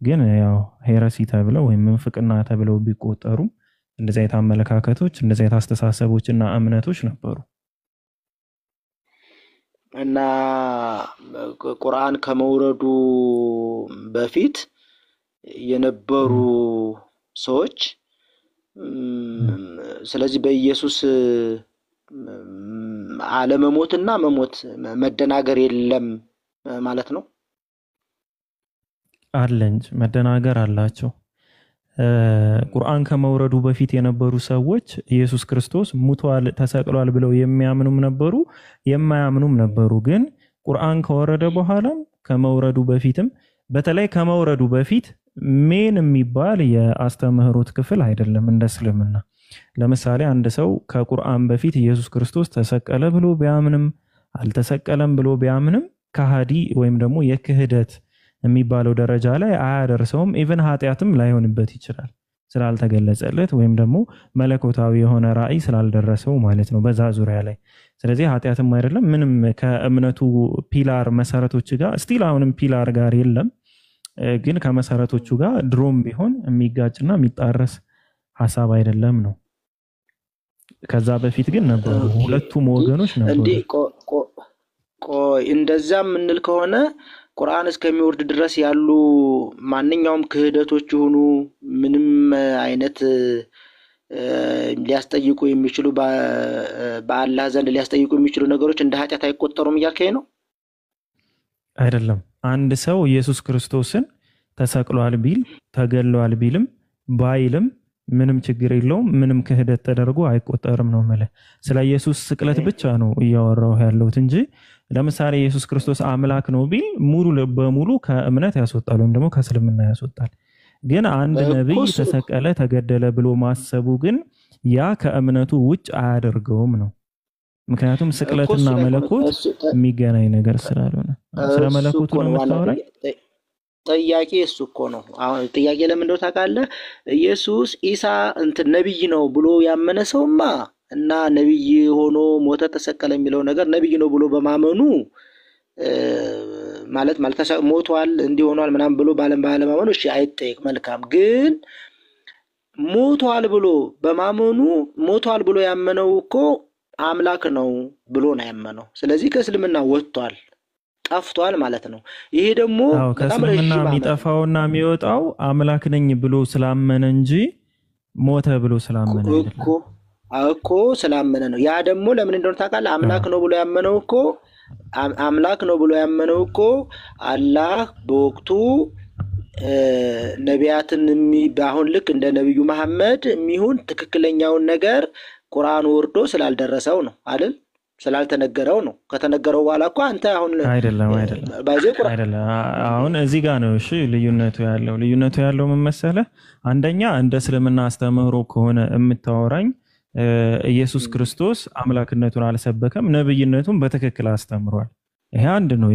ግን ያው ሄረሲ ተብለው ወይም ምንፍቅና ተብለው ቢቆጠሩ እንደዚህ አይነት አመለካከቶች፣ እንደዚህ አይነት አስተሳሰቦች እና እምነቶች ነበሩ እና ቁርአን ከመውረዱ በፊት የነበሩ ሰዎች ስለዚህ በኢየሱስ አለመሞትና መሞት መደናገር የለም ማለት ነው። አለ እንጂ መደናገር አላቸው። ቁርአን ከመውረዱ በፊት የነበሩ ሰዎች ኢየሱስ ክርስቶስ ሙቷል፣ ተሰቅሏል ብለው የሚያምኑም ነበሩ፣ የማያምኑም ነበሩ። ግን ቁርአን ከወረደ በኋላም ከመውረዱ በፊትም በተለይ ከመውረዱ በፊት ምን የሚባል የአስተምህሮት ክፍል አይደለም እንደ እስልምና ለምሳሌ አንድ ሰው ከቁርአን በፊት ኢየሱስ ክርስቶስ ተሰቀለ ብሎ ቢያምንም አልተሰቀለም ብሎ ቢያምንም ከሃዲ ወይም ደግሞ የክህደት የሚባለው ደረጃ ላይ አያደርሰውም። ኢቭን ኃጢአትም ላይሆንበት ይችላል ስላልተገለጸለት ወይም ደግሞ መለኮታዊ የሆነ ራእይ ስላልደረሰው ማለት ነው በዛ ዙሪያ ላይ። ስለዚህ ኃጢአትም አይደለም ምንም ከእምነቱ ፒላር መሰረቶች ጋር ስቲል አሁንም ፒላር ጋር የለም፣ ግን ከመሰረቶቹ ጋር ድሮም ቢሆን የሚጋጭና የሚጣረስ ሐሳብ አይደለም ነው። ከዛ በፊት ግን ነበሩ ሁለቱም ወገኖች ነበሩ። እንዴ ቆይ እንደዛ ምንል ከሆነ ቁርአን እስከሚወርድ ድረስ ያሉ ማንኛውም ክህደቶች ሆኑ ምንም አይነት ሊያስጠይቁ የሚችሉ በአላህ ዘንድ ሊያስጠይቁ የሚችሉ ነገሮች እንደ ኃጢአት አይቆጠሩም እያልከኝ ነው? አይደለም። አንድ ሰው ኢየሱስ ክርስቶስን ተሰቅሏል ቢል ተገሏል ቢልም ባይልም ምንም ችግር የለውም። ምንም ክህደት ተደርጎ አይቆጠርም ነው ማለት። ስለ ኢየሱስ ስቅለት ብቻ ነው እያወራው ያለሁት እንጂ ለምሳሌ ኢየሱስ ክርስቶስ አምላክ ነው ቢል ሙሉ በሙሉ ከእምነት ያስወጣል ወይም ደግሞ ከእስልምና ያስወጣል። ግን አንድ ነብይ ተሰቀለ ተገደለ ብሎ ማሰቡ ግን ያ ከእምነቱ ውጭ አያደርገውም ነው። ምክንያቱም ስቅለትና መለኮት የሚገናኝ ነገር ስላልሆነ ስለ መለኮቱ ነው የምታወራኝ። ጥያቄ እሱ እኮ ነው። አሁን ጥያቄ ለምን እንደው ታውቃለህ? ኢየሱስ ኢሳ ነብይ ነው ብሎ ያመነ ሰውማ እና ነብይ ሆኖ ሞተ ተሰቀለ የሚለው ነገር ነብይ ነው ብሎ በማመኑ ማለት ሞቷል እንዲሆኗል ምናምን ብሎ ባለማመኑ እሺ አይጠይቅ መልካም። ግን ሞቷል ብሎ በማመኑ ሞቷል ብሎ ያመነው እኮ አምላክ ነው ብሎ ነው ያመነው። ስለዚህ ከእስልምና ወጥቷል ጠፍቷል ማለት ነው። ይሄ ደግሞ ከእስልምና የሚጠፋውና የሚወጣው አምላክ ነኝ ብሎ ስላመነ እንጂ ሞተ ብሎ ስላመነ አይደለም እኮ ስላመነ ነው። ያ ደግሞ ለምን እንደሆነ ታውቃለህ? አምላክ ነው ብሎ ያመነው እኮ አምላክ ነው ብሎ ያመነው እኮ አላህ በወቅቱ ነቢያትን አሁን ልክ እንደ ነብዩ መሐመድ የሚሆን ትክክለኛውን ነገር ቁርአን ወርዶ ስላልደረሰው ነው አይደል? ስላልተነገረው ነው። ከተነገረው በኋላ እኮ አንተ አሁን አይደለም አሁን እዚህ ጋር ነው እሺ ልዩነቱ ያለው ምን መሰለህ? አንደኛ እንደ እስልምና አስተምህሮ ከሆነ የምታወራኝ ኢየሱስ ክርስቶስ አምላክነቱን አልሰበከም፣ ነብይነቱን በትክክል አስተምሯል። ይሄ አንድ ነው።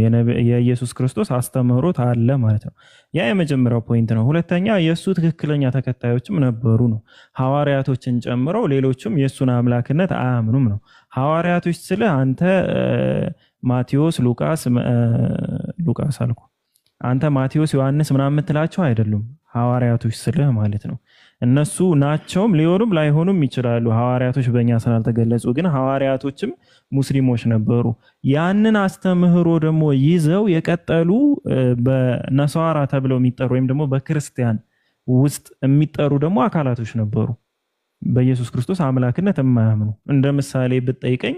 የኢየሱስ ክርስቶስ አስተምህሮት አለ ማለት ነው። ያ የመጀመሪያው ፖይንት ነው። ሁለተኛ የሱ ትክክለኛ ተከታዮችም ነበሩ ነው። ሐዋርያቶችን ጨምሮ ሌሎችም የሱን አምላክነት አያምኑም ነው። ሐዋርያቶች ስለ አንተ ማቴዎስ፣ ሉቃስ አልኩ። አንተ ማቴዎስ፣ ዮሐንስ ምናምን የምትላቸው አይደሉም ሐዋርያቶች ስልህ ማለት ነው። እነሱ ናቸውም ሊሆኑም ላይሆኑም ይችላሉ። ሐዋርያቶች በእኛ ስላልተገለጹ ግን ሐዋርያቶችም ሙስሊሞች ነበሩ። ያንን አስተምህሮ ደግሞ ይዘው የቀጠሉ በነሳራ ተብለው የሚጠሩ ወይም ደግሞ በክርስቲያን ውስጥ የሚጠሩ ደግሞ አካላቶች ነበሩ በኢየሱስ ክርስቶስ አምላክነት የማያምኑ። እንደ ምሳሌ ብትጠይቀኝ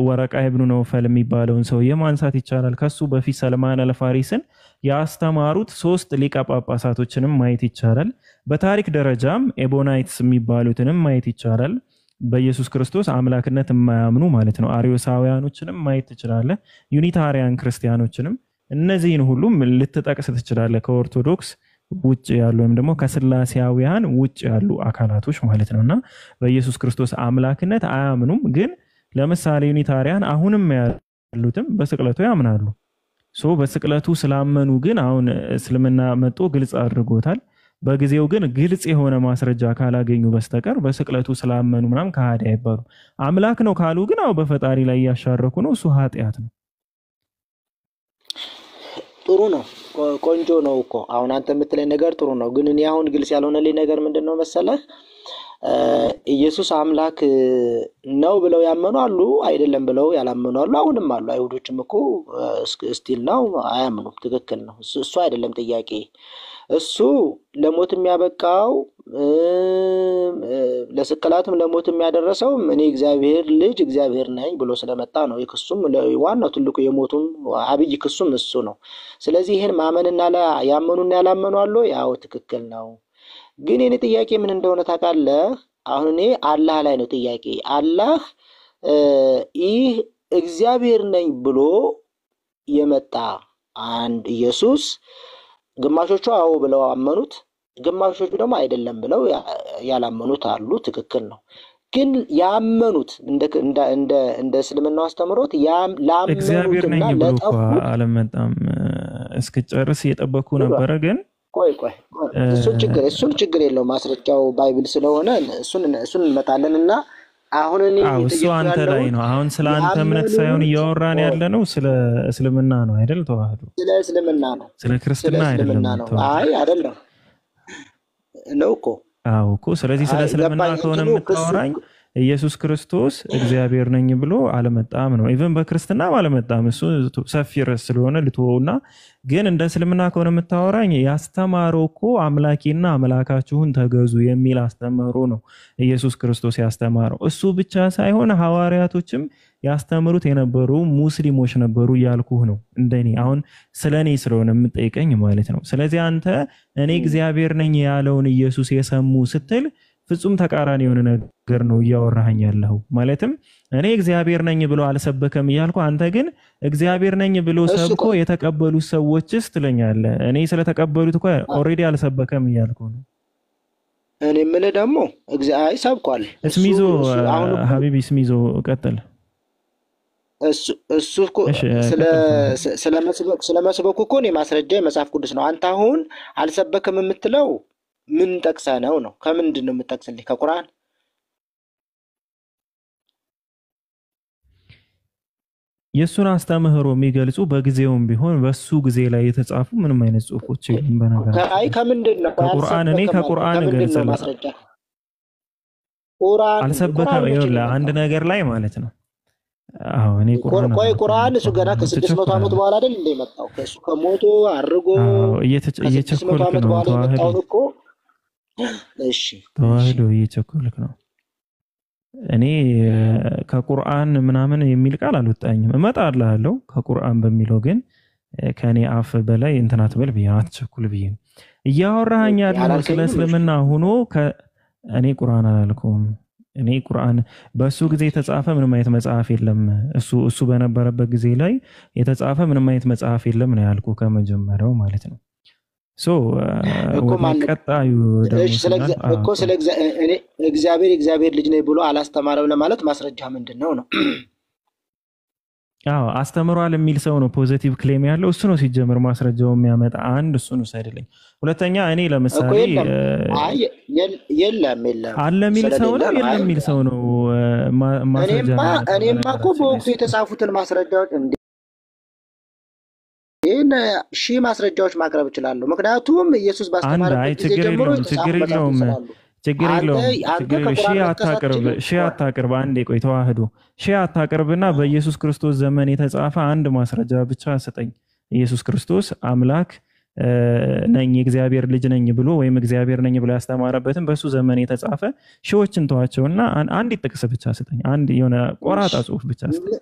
ወረቃ ኢብኑ ነውፈል የሚባለውን ሰውዬ ማንሳት ይቻላል። ከሱ በፊት ሰልማን አልፋሪስን ያስተማሩት 3 ሊቀ ጳጳሳቶችንም ማየት ይቻላል። በታሪክ ደረጃም ኤቦናይትስ የሚባሉትንም ማየት ይቻላል። በኢየሱስ ክርስቶስ አምላክነት የማያምኑ ማለት ነው። አሪዮሳውያኖችንም ማየት ትችላለህ፣ ዩኒታሪያን ክርስቲያኖችንም። እነዚህን ሁሉም ልትጠቅስ ትችላለህ። ከኦርቶዶክስ ውጭ ያሉ ወይም ደግሞ ከስላሴያውያን ውጭ ያሉ አካላቶች ማለት ነውና በኢየሱስ ክርስቶስ አምላክነት አያምኑም። ግን ለምሳሌ ዩኒታሪያን አሁንም ያሉትም በስቅለቱ ያምናሉ። በስቅለቱ ስላመኑ ግን አሁን እስልምና መጥቶ ግልጽ አድርጎታል። በጊዜው ግን ግልጽ የሆነ ማስረጃ ካላገኙ በስተቀር በስቅለቱ ስላመኑ ምናምን ከሃዲ አይባሉ። አምላክ ነው ካሉ ግን በፈጣሪ ላይ ያሻረኩ ነው። እሱ ኃጢአት ነው። ጥሩ ነው፣ ቆንጆ ነው እኮ አሁን አንተ የምትለኝ ነገር ጥሩ ነው። ግን እኔ አሁን ግልጽ ያልሆነልኝ ነገር ምንድነው መሰለህ? ኢየሱስ አምላክ ነው ብለው ያመኑ አሉ፣ አይደለም ብለው ያላመኑ አሉ፣ አሁንም አሉ። አይሁዶችም እኮ ስቲል ነው አያምኑም። ትክክል ነው። እሱ አይደለም ጥያቄ። እሱ ለሞት የሚያበቃው ለስቅላትም ለሞት የሚያደረሰው እኔ እግዚአብሔር ልጅ እግዚአብሔር ነኝ ብሎ ስለመጣ ነው። የክሱም ዋናው ትልቁ የሞቱም አብይ ክሱም እሱ ነው። ስለዚህ ይሄን ማመንና ያመኑና ያላመኑ አሉ። ያው ትክክል ነው። ግን የኔ ጥያቄ ምን እንደሆነ ታውቃለህ? አሁን እኔ አላህ ላይ ነው ጥያቄ። አላህ ይህ እግዚአብሔር ነኝ ብሎ የመጣ አንድ ኢየሱስ ግማሾቹ አዎ ብለው አመኑት፣ ግማሾቹ ደግሞ አይደለም ብለው ያላመኑት አሉ። ትክክል ነው። ግን ያመኑት እንደ እስልምናው አስተምሮት እግዚአብሔር ነኝ ላመኑትና ብሎ እኮ ለጠፉት አልመጣም። እስክጨርስ እየጠበኩ ነበረ። ግን ቆይ እሱን ችግር የለው ማስረጃው ባይብል ስለሆነ እሱን እንመጣለን እና አሁን እኔ እሱ አንተ ላይ ነው። አሁን ስለ አንተ እምነት ሳይሆን እያወራን ያለ ነው ስለ እስልምና ነው አይደል? ተዋህዶ ስለ እስልምና ነው፣ ስለ ክርስትና አይደለም። አይ አይደለም ነው እኮ እኮ ስለዚህ ስለ እስልምና ከሆነ የምታወራኝ ኢየሱስ ክርስቶስ እግዚአብሔር ነኝ ብሎ አልመጣም ነው። ኢቨን በክርስትናም አልመጣም። እሱ ሰፊ ርዕስ ስለሆነ ልትወውና፣ ግን እንደ እስልምና ከሆነ የምታወራኝ ያስተማረው እኮ አምላኬና አምላካችሁን ተገዙ የሚል አስተምህሮ ነው ኢየሱስ ክርስቶስ ያስተማረው። እሱ ብቻ ሳይሆን ሐዋርያቶችም ያስተምሩት የነበሩ ሙስሊሞች ነበሩ እያልኩህ ነው። እንደኔ አሁን ስለኔ ስለሆነ የምጠይቀኝ ማለት ነው። ስለዚህ አንተ እኔ እግዚአብሔር ነኝ ያለውን ኢየሱስ የሰሙ ስትል ፍጹም ተቃራኒ የሆነ ነገር ነው እያወራኸኝ ያለው። ማለትም እኔ እግዚአብሔር ነኝ ብሎ አልሰበከም እያልኩ፣ አንተ ግን እግዚአብሔር ነኝ ብሎ ሰብኮ የተቀበሉት ሰዎችስ ትለኛለህ። እኔ ስለተቀበሉት እኮ ኦልሬዲ አልሰበከም እያልኩ ነው። እኔ የምልህ ደግሞ እግዚአብሔር ሰብኳል። እስሚዞ ሀቢቢ እስሚዞ ቀጥል። እሱ እኮ ስለመስበኩ እኮ እኔ ማስረጃ የመጽሐፍ ቅዱስ ነው። አንተ አሁን አልሰበክም የምትለው ምን ጠቅሰህ ነው? ከምንድን ነው የምጠቅስልኝ? ከቁርአን? የእሱን አስተምህሮ የሚገልጹ በጊዜውም ቢሆን በሱ ጊዜ ላይ የተጻፉ ምንም አይነት ጽሁፎች የሉም። በነገራችን አይ ከምንድን ነው ከቁርአን እኔ ከቁርአን እገልጻለሁ። አልሰበከም ይኸውልህ አንድ ነገር ላይ ማለት ነው። እኔ ቁርአን እሱ ገና ከ600 ዓመት በኋላ አይደል እንደ መጣው? ከሱ ከሞቶ አርጎ እየቸኮልክ ነው። ተዋህዶ እየቸኮልክ ነው። እኔ ከቁርአን ምናምን የሚል ቃል አልወጣኝም። እመጣልሃለሁ ከቁርአን በሚለው ግን ከኔ አፍ በላይ እንትን አትበል ብዬ አትቸኩል ብዬ እያወራኸኝ ያለው ስለ እስልምና ሆኖ እኔ ቁርአን አላልኩም። እኔ ቁርአን በሱ ጊዜ የተጻፈ ምንም አይነት መጽሐፍ የለም። እሱ በነበረበት ጊዜ ላይ የተጻፈ ምንም አይነት መጽሐፍ የለም ነው ያልኩ ከመጀመሪያው ማለት ነው። ቀጣዩ እኮ ስለ እግዚአብሔር ልጅ ነኝ ብሎ አላስተማረም ለማለት ማስረጃ ምንድን ነው ነው? አስተምሯል የሚል ሰው ነው ፖዚቲቭ ክሌም ያለው እሱ ነው ሲጀምር ማስረጃው የሚያመጣ። አንድ እሱ ነው አይደለኝ። ሁለተኛ እኔ ለምሳሌ የለም አለ የሚል ሰው ነው የለም የሚል ሰው ነው ማስረጃ። እኔማ እኮ በወቅቱ የተጻፉትን ማስረጃዎች ሺህ ማስረጃዎች ማቅረብ እችላለሁ። ምክንያቱም ኢየሱስ ባስተማረበት ጊዜ ጀምሮ ችግር የለውም። ሺህ አታቅርብ። አንዴ ቆይ ተዋህዶ ሺህ አታቅርብና በኢየሱስ ክርስቶስ ዘመን የተጻፈ አንድ ማስረጃ ብቻ ስጠኝ። ኢየሱስ ክርስቶስ አምላክ ነኝ የእግዚአብሔር ልጅ ነኝ ብሎ ወይም እግዚአብሔር ነኝ ብሎ ያስተማረበትን በሱ ዘመን የተጻፈ ሺዎችን ተዋቸውና አንዲት ጥቅስ ብቻ ስጠኝ። አንድ የሆነ ቆራጣ ጽሁፍ ብቻ ስጠኝ።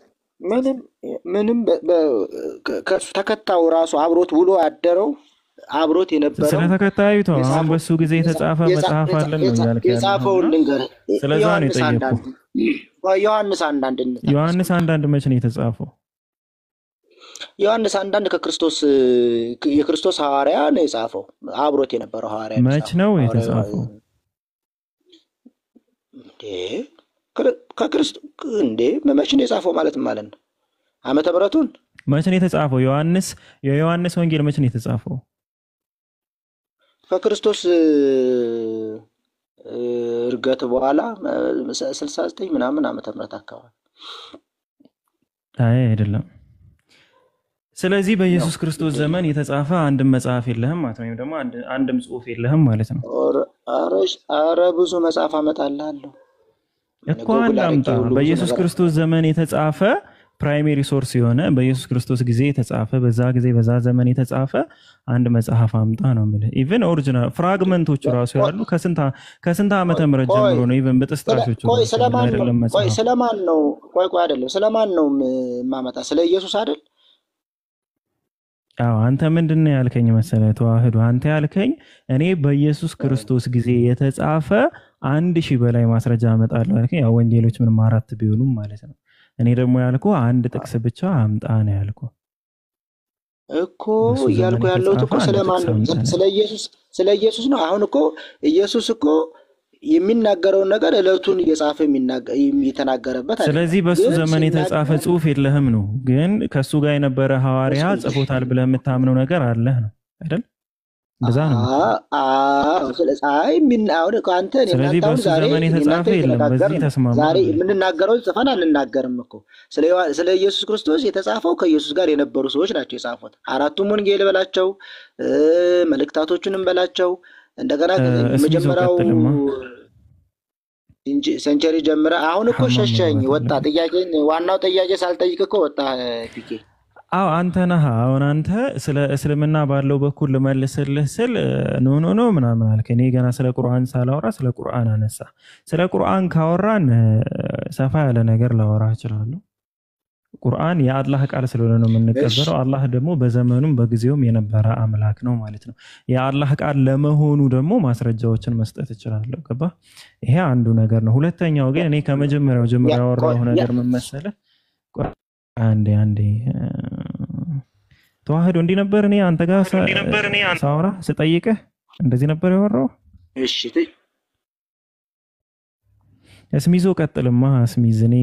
ምንም ተከታዩ ራሱ አብሮት ውሎ ያደረው አብሮት የነበረው ስለተከታዩ ተው። አሁን በሱ ጊዜ የተጻፈ መጽሐፍ አለ ነው ያልከኝ። የጻፈውን ልንገርህ። ስለዛ ነው የጠየኩህ። ዮሐንስ አንዳንድ መቼ ነው የተጻፈው? ዮሐንስ አንዳንድ የክርስቶስ ሐዋርያ ነው የጻፈው። አብሮት የነበረው ሐዋርያ መቼ ነው የተጻፈው? መቼ ነው የጻፈው ማለት ነው? ዓመተ ምሕረቱን መቼ ነው የተጻፈው? የዮሐንስ ወንጌል መቼ ነው የተጻፈው? ከክርስቶስ እርገት በኋላ 69 ምናምን ዓመተ ምሕረት አካባቢ። አይደለም። ስለዚህ በኢየሱስ ክርስቶስ ዘመን የተጻፈ አንድም መጽሐፍ የለህም ማለት ነው፣ ወይም ደግሞ አንድም ጽሑፍ የለህም ማለት ነው። ኧረ ብዙ መጽሐፍ አመጣልሃለሁ እኮ አምጣ። በኢየሱስ ክርስቶስ ዘመን የተጻፈ ፕራይሜሪ ሶርስ የሆነ በኢየሱስ ክርስቶስ ጊዜ የተጻፈ በዛ ጊዜ በዛ ዘመን የተጻፈ አንድ መጽሐፍ አምጣ ነው የምልህ። ኢቭን ኦሪጂናል ፍራግመንቶቹ ራሱ ያሉ ከስንት ዓመተ ምህረት ጀምሮ ነው። ኢቭን በጥስጣሾቹ ስለማን ነው? አይደለም ስለማን ነው የማመጣ? ስለ ኢየሱስ አይደል? አንተ ምንድን ነው ያልከኝ መሰለህ ተዋህዶ? አንተ ያልከኝ እኔ በኢየሱስ ክርስቶስ ጊዜ የተጻፈ 1000 በላይ ማስረጃ አመጣለሁ ያልከኝ። ያው ወንጌሎች ምንም 4 ቢሆኑም ማለት ነው። እኔ ደግሞ ያልኩ አንድ ጥቅስ ብቻ አምጣ ነው ያልኩ። እኮ እያልኩ ያለሁት እኮ ስለማን ነው? ስለ ኢየሱስ ነው። አሁን እኮ ኢየሱስ እኮ የሚናገረውን ነገር ዕለቱን እየጻፈ የተናገረበት አይደለም። ስለዚህ በሱ ዘመን የተጻፈ ጽሑፍ የለህም ነው፣ ግን ከሱ ጋር የነበረ ሐዋርያ ጽፎታል ብለህ የምታምነው ነገር አለህ ነው አይደል? እንደዛ ነው። ስለዚህ በሱ ዘመን የተጻፈ የለም። በዚህ ተስማማ። ዛሬ የምንናገረው ጽፈን አንናገርም እኮ። ስለ ኢየሱስ ክርስቶስ የተጻፈው ከኢየሱስ ጋር የነበሩ ሰዎች ናቸው የጻፉት። አራቱም ወንጌል በላቸው፣ መልእክታቶቹንም በላቸው። እንደገና መጀመሪያው ሴንቸሪ ጀምረ አሁን እኮ ሸሸኝ ወጣ። ዋናው ጥያቄ ሳልጠይቅ እኮ ወጣ ፒኬ። አዎ አንተ ነህ። አሁን አንተ ስለ እስልምና ባለው በኩል ልመልስልህ ስል ኖ ምናምን አልክ። እኔ ገና ስለ ቁርአን ሳላወራ ስለ ቁርአን አነሳ። ስለ ቁርአን ካወራን ሰፋ ያለ ነገር ላወራ እችላለሁ። ቁርአን የአላህ ቃል ስለሆነ ነው የምንቀበለው። አላህ ደግሞ በዘመኑም በጊዜውም የነበረ አምላክ ነው ማለት ነው። የአላህ ቃል ለመሆኑ ደግሞ ማስረጃዎችን መስጠት እችላለሁ። ገባ? ይሄ አንዱ ነገር ነው። ሁለተኛው ግን እኔ ከመጀመሪያው ጀምሮ ያወራው ነገር ምን መሰለህ? አንዴ ተዋህዶ እንዲህ ነበር። እኔ አንተ ጋር ሳወራ ስጠይቅህ እንደዚህ ነበር ያወራው። እሺ እስሚዞ ቀጥልማ። እስሚዝ እኔ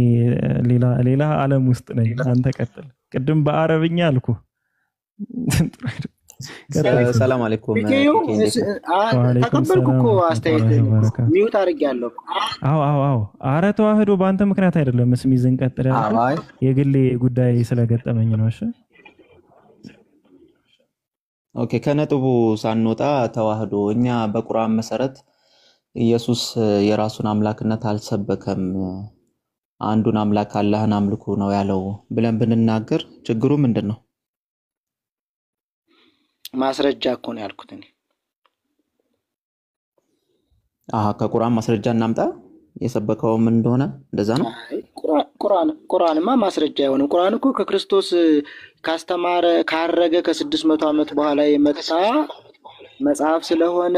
ሌላ ዓለም ውስጥ ነኝ። አንተ ቀጥል። ቅድም በአረብኛ አልኩ። ሰላም አለይኩም። ተቀበልኩ እኮ አስተያየት ሚውት አድርጌያለሁ። አዎ አረ ተዋህዶ በአንተ ምክንያት አይደለም። እስሚዝን ቀጥል ያልኩት የግሌ ጉዳይ ስለገጠመኝ ነው። እሺ ኦኬ። ከነጥቡ ሳንወጣ ተዋህዶ እኛ በቁርአን መሰረት ኢየሱስ የራሱን አምላክነት አልሰበከም፣ አንዱን አምላክ አላህን አምልኩ ነው ያለው ብለን ብንናገር ችግሩ ምንድነው? ማስረጃ እኮ ነው ያልኩት እኔ። ከቁርአን ማስረጃ እናምጣ። የሰበከው ምን እንደሆነ እንደዛ ነው። ቁርአንማ ማስረጃ አይሆንም። ቁርአን እኮ ከክርስቶስ ካስተማረ ካረገ ከ600 ዓመት በኋላ የመጣ መጽሐፍ ስለሆነ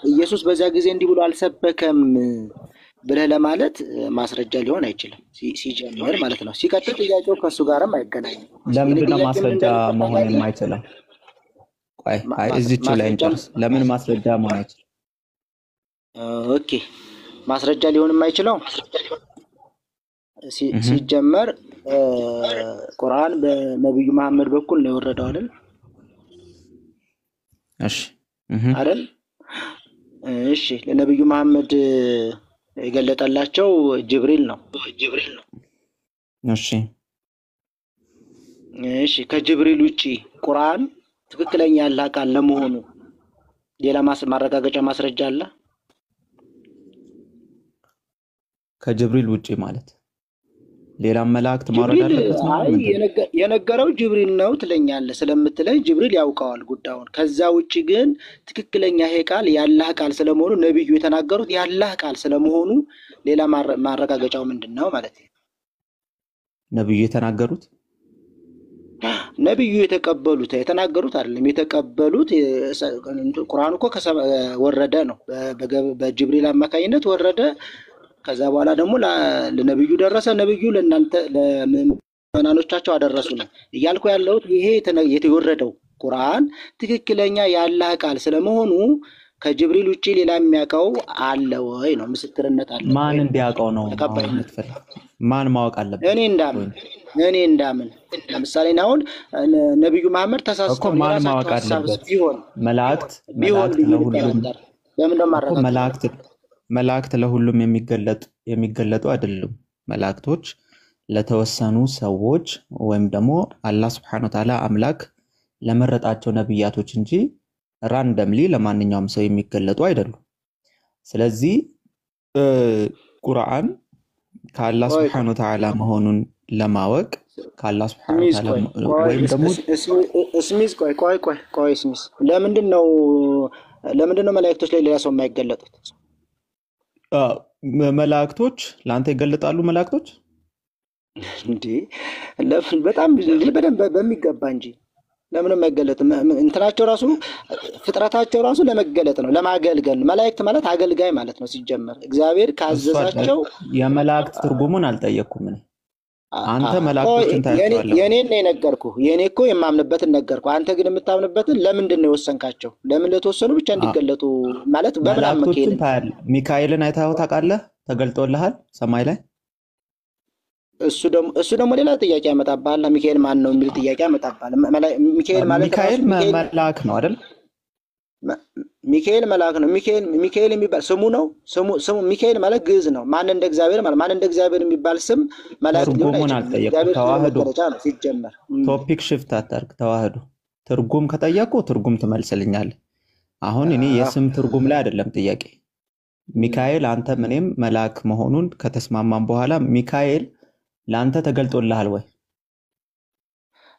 ኢየሱስ በዛ ጊዜ እንዲህ ብሎ አልሰበከም ብለህ ለማለት ማስረጃ ሊሆን አይችልም ሲጀምር ማለት ነው። ሲቀጥል ጥያቄው ከሱ ጋርም አይገናኝም። ለምንድን ነው ማስረጃ መሆን የማይችለው? አይ እዚች ላይ እንጨርስ። ለምን ማስረጃ መሆን አይችልም? ኦኬ ማስረጃ ሊሆን የማይችለው ሲጀመር ቁርአን በነብዩ መሐመድ በኩል ነው የወረደው አይደል? እሺ አይደል? እሺ ለነብዩ መሐመድ የገለጠላቸው ጅብሪል ነው። እሺ ከጅብሪል ውጪ ቁርአን ትክክለኛ ያላህ ቃል ለመሆኑ ሌላ ማረጋገጫ ማስረጃ አለ? ከጅብሪል ውጪ ማለት ሌላ መላእክት ማውረድ አለበት ማለት ነው። የነገረው ጅብሪል ነው ትለኛለህ ስለምትለኝ ጅብሪል ያውቀዋል ጉዳዩን። ከዛ ውጪ ግን ትክክለኛ ይሄ ቃል ያላህ ቃል ስለመሆኑ ነብዩ የተናገሩት ያላህ ቃል ስለመሆኑ ሌላ ማረጋገጫው ምንድነው ማለት ነው? ነብዩ የተናገሩት ነብዩ የተናገሩት አይደለም። የተቀበሉት ቁርአን እኮ ወረደ ነው። በጅብሪል አማካኝነት ወረደ። ከዛ በኋላ ደግሞ ለነብዩ ደረሰ። ነብዩ ለእናንተ ለምዕመናኖቻቸው አደረሱ ነው እያልኩ ያለሁት። ይሄ የተወረደው ቁርአን ትክክለኛ የአላህ ቃል ስለመሆኑ ከጅብሪል ውጪ ሌላ የሚያውቀው አለ ወይ ነው? ምስክርነት አለ? ማን እንዲያውቀው ነው? ማን ማወቅ አለበት? እኔ እንዳምን ለምሳሌ አሁን ነብዩ መሐመድ ተሳስቶ ማን ማወቅ አለበት? መላእክት መላእክት ለሁሉም የሚገለጡ አይደሉም። መላእክቶች ለተወሰኑ ሰዎች ወይም ደግሞ አላህ Subhanahu Wa Ta'ala አምላክ ለመረጣቸው ነብያቶች እንጂ ራንደምሊ ለማንኛውም ሰው የሚገለጡ አይደሉም። ስለዚህ ቁርአን ከአላህ Subhanahu Wa Ta'ala መሆኑን ለማወቅ ከአላህ Subhanahu Wa Ta'ala ወይም ደግሞ እስሚዝ ቆይ እስሚዝ ለምንድን ነው መላእክቶች ላይ ሌላ ሰው የማይገለጡት? መላእክቶች ላንተ ይገለጣሉ። መላእክቶች እንዴ በጣም በደንብ በሚገባ እንጂ ለምን የማይገለጥም? እንትናቸው ራሱ ፍጥረታቸው ራሱ ለመገለጥ ነው፣ ለማገልገል። መላእክት ማለት አገልጋይ ማለት ነው ሲጀመር። እግዚአብሔር ካዘዛቸው የመላእክት ትርጉሙን አልጠየቅኩም እኔ። አንተ መላእክቶችን ታያቸዋለህ። የኔን ነው የነገርኩህ። የኔ እኮ የማምንበትን ነገርኩህ። አንተ ግን የምታምንበትን ለምንድን ነው የወሰንካቸው? ለምን ለተወሰኑ ብቻ እንዲገለጡ ማለት በምን መላእክቶችን ታያለህ። ሚካኤልን አይተኸው ታውቃለህ? ተገልጦልሃል ሰማይ ላይ? እሱ ደግሞ ሌላ ጥያቄ ያመጣብሃል። ሚካኤል ማን ነው የሚል ጥያቄ ያመጣብሃል። ሚካኤል ማለት ሚካኤል መልአክ ነው አይደል? ሚካኤል መልአክ ነው። ሚካኤል የሚባል ስሙ ነው። ስሙ ሚካኤል ማለት ግዕዝ ነው። ማን እንደ እግዚአብሔር ማለት ማን እንደ እግዚአብሔር የሚባል ስም መልአክ ሊሆን አይችልም። ተዋህዶ ነው ሲጀመር። ቶፒክ ሽፍት አታርግ። ተዋህዶ ትርጉም ከጠየቁ ትርጉም ትመልስልኛለህ። አሁን እኔ የስም ትርጉም ላይ አይደለም ጥያቄ። ሚካኤል አንተ ምንም መልአክ መሆኑን ከተስማማን በኋላ ሚካኤል ለአንተ ተገልጦልሃል ወይ?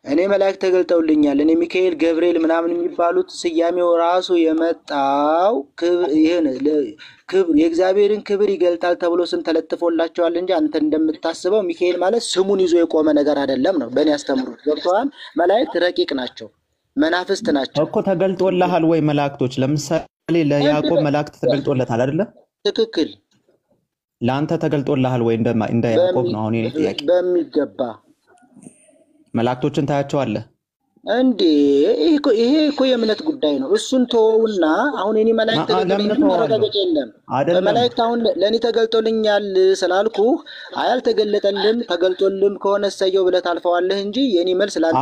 እኔ መላእክት ተገልጠውልኛል። እኔ ሚካኤል፣ ገብርኤል ምናምን የሚባሉት ስያሜው ራሱ የመጣው ክብር የእግዚአብሔርን ክብር ይገልጣል ተብሎ ስም ተለጥፎላቸዋል እንጂ አንተ እንደምታስበው ሚካኤል ማለት ስሙን ይዞ የቆመ ነገር አይደለም ነው በእኔ አስተምሮት። ገብቶሃል? መላእክት ረቂቅ ናቸው፣ መናፍስት ናቸው እኮ። ተገልጦልሃል ወይ መላእክቶች? ለምሳሌ ለያዕቆብ መላእክት ተገልጦለታል አይደለ? ትክክል። ለአንተ ተገልጦልሃል ወይ? እንደ ያዕቆብ ነው አሁን የኔ ጥያቄ። በሚገባ መላእክቶችን ታያቸዋለህ እንዴ? ይሄ እኮ የእምነት ጉዳይ ነው። እሱን ተወውና አሁን እኔ መላእክት ተገልጦልኛል ማረጋገጫ የለም። መላእክት አሁን ለእኔ ተገልጦልኛል ስላልኩ አያልተገለጠልም ተገልጦልም ከሆነ እሰየው ብለህ ታልፈዋለህ እንጂ የኔ መልስ ላንተ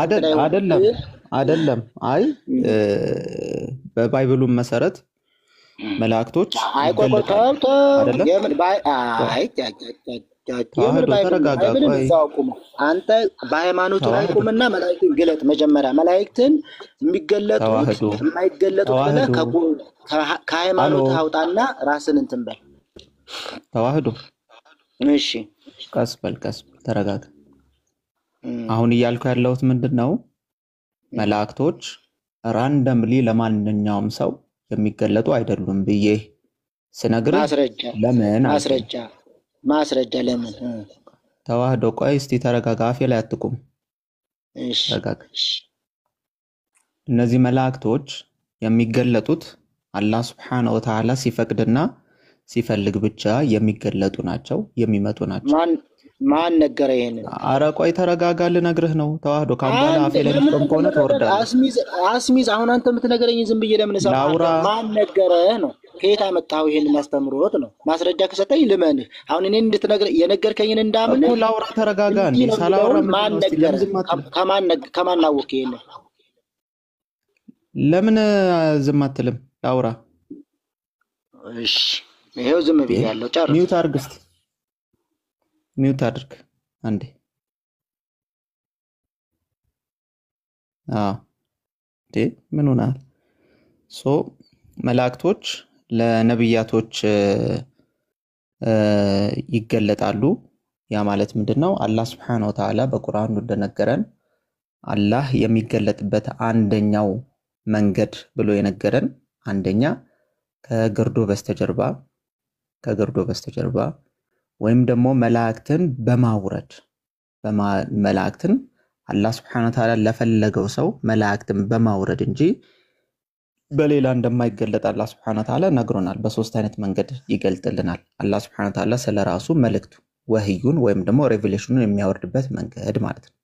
አይደለም። አይ በባይብሉም መሰረት መላእክቶች አንተ በሃይማኖቱ ላይ ቁምና መላእክትን ግለጥ። መጀመሪያ መላእክትን የሚገለጡት የማይገለጡት ብለህ ከሃይማኖት አውጣና ራስን እንትን በል። ተዋህዶ እሺ፣ ቀስ በል ተረጋጋ። አሁን እያልኩ ያለሁት ምንድነው? መላእክቶች ራንደምሊ ለማንኛውም ሰው የሚገለጡ አይደሉም ብዬ ስነግርህ ለምን ማስረጃ ለምን? ተዋህዶ ቆይ እስቲ ተረጋጋ። አፌ ላይ አትቁም። እሺ ተረጋጋ። እነዚህ መላእክቶች የሚገለጡት አላህ Subhanahu Wa Ta'ala ሲፈቅድና ሲፈልግ ብቻ የሚገለጡ ናቸው፣ የሚመጡ ናቸው። ማን ነገረ ይሄንን? አረ ቆይ ተረጋጋ፣ ልነግርህ ነው። ተዋህዶ ካምባላ አፌ ላይ ቆም ከሆነ ተወርዳለህ። አስሚዝ አሁን አንተ የምትነግረኝ ዝም ብዬ ለምን ሰማህ? ማን ነገረህ ነው? ከየት አመጣው ይሄንን አስተምሮት ነው? ማስረጃ ከሰጠኝ ልመንህ። አሁን እኔን እንድትነግረኝ የነገርከኝን እንዳምን ነው። ላውራ ተረጋጋ። እንዴ ሳላውራ ማን ነገረህ? ከማን አወቅ ይሄንን? ለምን ዝም አትልም? ላውራ። እሺ ይሄው ዝም ብያለሁ። ጨርስ። ሚውት አድርግ እስቲ። ሚውት አድርግ አንዴ። ምን ሆናል? መላእክቶች ለነብያቶች ይገለጣሉ። ያ ማለት ምንድነው? አላህ Subhanahu Wa Ta'ala በቁርአኑ እንደነገረን አላህ የሚገለጥበት አንደኛው መንገድ ብሎ የነገረን አንደኛ ከግርዶ በስተጀርባ ወይም ደግሞ መላእክትን በማውረድ መላእክትን አላህ Subhanahu Wa Ta'ala ለፈለገው ሰው መላእክትን በማውረድ እንጂ በሌላ እንደማይገለጥ አላህ Subhanahu Wa Ta'ala ነግሮናል። በሶስት አይነት መንገድ ይገልጥልናል አላህ Subhanahu Wa Ta'ala ስለራሱ መልእክቱ ወህዩን ወይም ደግሞ ሬቪሌሽኑን የሚያወርድበት መንገድ ማለት ነው።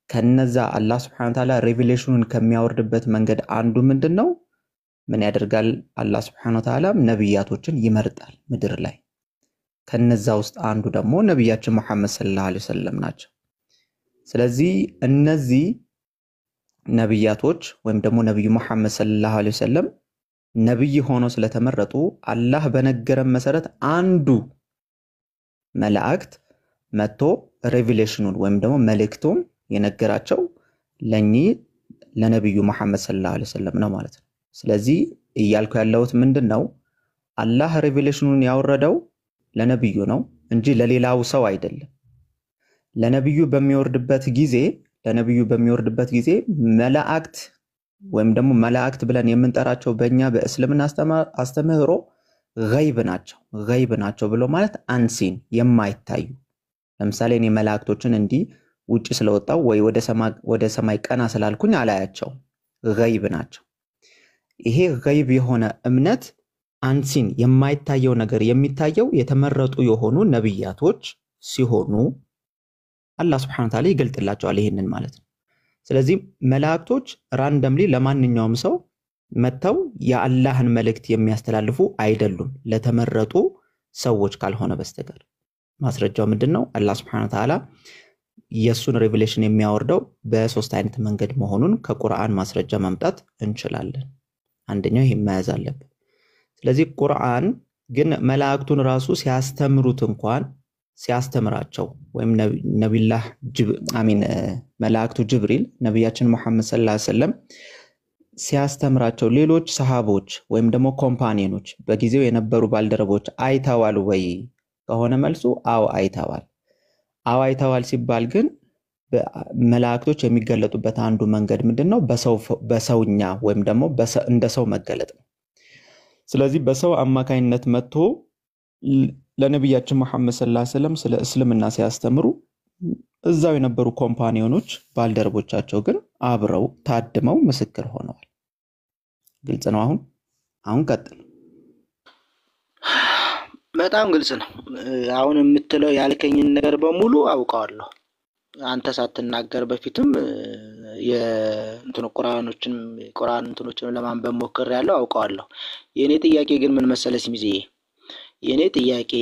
ከነዛ አላህ Subhanahu Wa Ta'ala ሬቪሌሽኑን ከሚያወርድበት መንገድ አንዱ ምንድነው? ምን ያደርጋል? አላህ Subhanahu Wa Ta'ala ነብያቶችን ይመርጣል ምድር ላይ። ከነዛ ውስጥ አንዱ ደግሞ ነብያችን መሐመድ ሰለላሁ ዐለይሂ ወሰለም ናቸው። ስለዚህ እነዚህ ነብያቶች ወይም ደግሞ ነብዩ መሐመድ ሰለላሁ ዐለይሂ ወሰለም ነብይ ሆኖ ስለተመረጡ አላህ በነገረን መሰረት አንዱ መላእክት መጥቶ ሬቪሌሽኑን ወይም ደግሞ መልእክቱን የነገራቸው ለነብዩ መሐመድ ሰለላሁ ዐለይሂ ወሰለም ነው ማለት ነው። ስለዚህ እያልኩ ያለሁት ምንድነው? አላህ ሬቪሌሽኑን ያወረደው ለነብዩ ነው እንጂ ለሌላው ሰው አይደለም። ለነብዩ በሚወርድበት ጊዜ መላእክት ወይም ደግሞ መላእክት ብለን የምንጠራቸው በእኛ በእስልምና አስተምህሮ ገይብ ናቸው ብሎ ማለት አንሲን የማይታዩ። ለምሳሌ እኔ መላእክቶችን እንዲህ ውጪ ስለወጣው ወይ ወደ ሰማይ ቀና ስላልኩኝ አላያቸው፣ ገይብ ናቸው። ይሄ ገይብ የሆነ እምነት አንሲን የማይታየው ነገር የሚታየው የተመረጡ የሆኑ ነብያቶች ሲሆኑ አላህ Subhanahu Wa Ta'ala ይገልጥላቸዋል ይሄንን ማለት ነው። ስለዚህ መላእክቶች ራንደምሊ ለማንኛውም ሰው መተው የአላህን መልእክት የሚያስተላልፉ አይደሉም ለተመረጡ ሰዎች ካልሆነ በስተቀር። ማስረጃው ምንድነው? አላህ Subhanahu Wa Ta'ala የሱን ሪቪሌሽን የሚያወርደው በሶስት አይነት መንገድ መሆኑን ከቁርአን ማስረጃ ማምጣት እንችላለን። አንደኛው ይሄ መያዝ አለበት። ስለዚህ ቁርአን ግን መላእክቱን ራሱ ሲያስተምሩት እንኳን ሲያስተምራቸው ወይም ነብዩላህ መላእክቱ ጅብሪል ነብያችን መሐመድ ሰለላሁ ዐለይሂ ወሰለም ሲያስተምራቸው ሌሎች ሰሃቦች ወይም ደግሞ ኮምፓኒዮኖች በጊዜው የነበሩ ባልደረቦች አይተዋል ወይ ከሆነ መልሱ አዎ አይተዋል። አዎ አይተዋል ሲባል ግን መላእክቶች የሚገለጡበት አንዱ መንገድ ምንድነው? በሰውኛ ወይም ደግሞ እንደ ሰው መገለጥ ነው። ስለዚህ በሰው አማካይነት መጥቶ ለነብያችን መሐመድ ሰለላሁ ዐለይሂ ወሰለም ስለ እስልምና ሲያስተምሩ እዛው የነበሩ ኮምፓኒዮኖች ባልደረቦቻቸው ግን አብረው ታድመው ምስክር ሆነዋል። ግልጽ ነው። አሁን ቀጥል። በጣም ግልጽ ነው። አሁን የምትለው ያልከኝን ነገር በሙሉ አውቀዋለሁ። አንተ ሳትናገር በፊትም ቁርአን እንትኖችን ለማንበብ ሞክሬያለሁ፣ አውቀዋለሁ። የኔ ጥያቄ ግን ምን መሰለሽ ሚዜ፣ የኔ ጥያቄ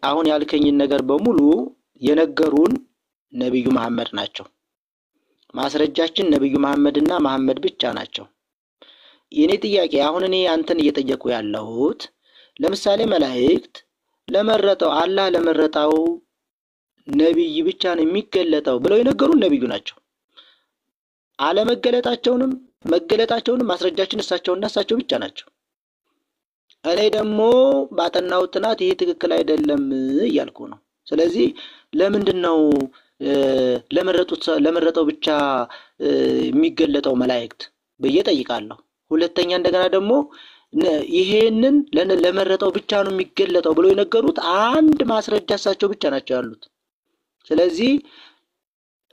አሁን ያልከኝን ነገር በሙሉ የነገሩን ነብዩ መሐመድ ናቸው። ማስረጃችን ነብዩ መሐመድና መሐመድ ብቻ ናቸው። የኔ ጥያቄ አሁን እኔ አንተን እየጠየቁ ያለሁት ለምሳሌ መላእክት ለመረጠው አላህ ለመረጣው ነብይ ብቻ ነው የሚገለጠው ብለው የነገሩን ነብዩ ናቸው። አለመገለጣቸውንም መገለጣቸውንም ማስረጃችን እሳቸው ብቻ ናቸው። እኔ ደግሞ ባጠናው ጥናት ይሄ ትክክል አይደለም እያልኩ ነው። ስለዚህ ለምንድነው ለመረጠው ብቻ የሚገለጠው መላእክት ብዬ ጠይቃለሁ። ሁለተኛ እንደገና ደግሞ ይሄንን ለመረጠው ብቻ ነው የሚገለጠው ብለው የነገሩት አንድ ማስረጃ እሳቸው ብቻ ናቸው ያሉት። ስለዚህ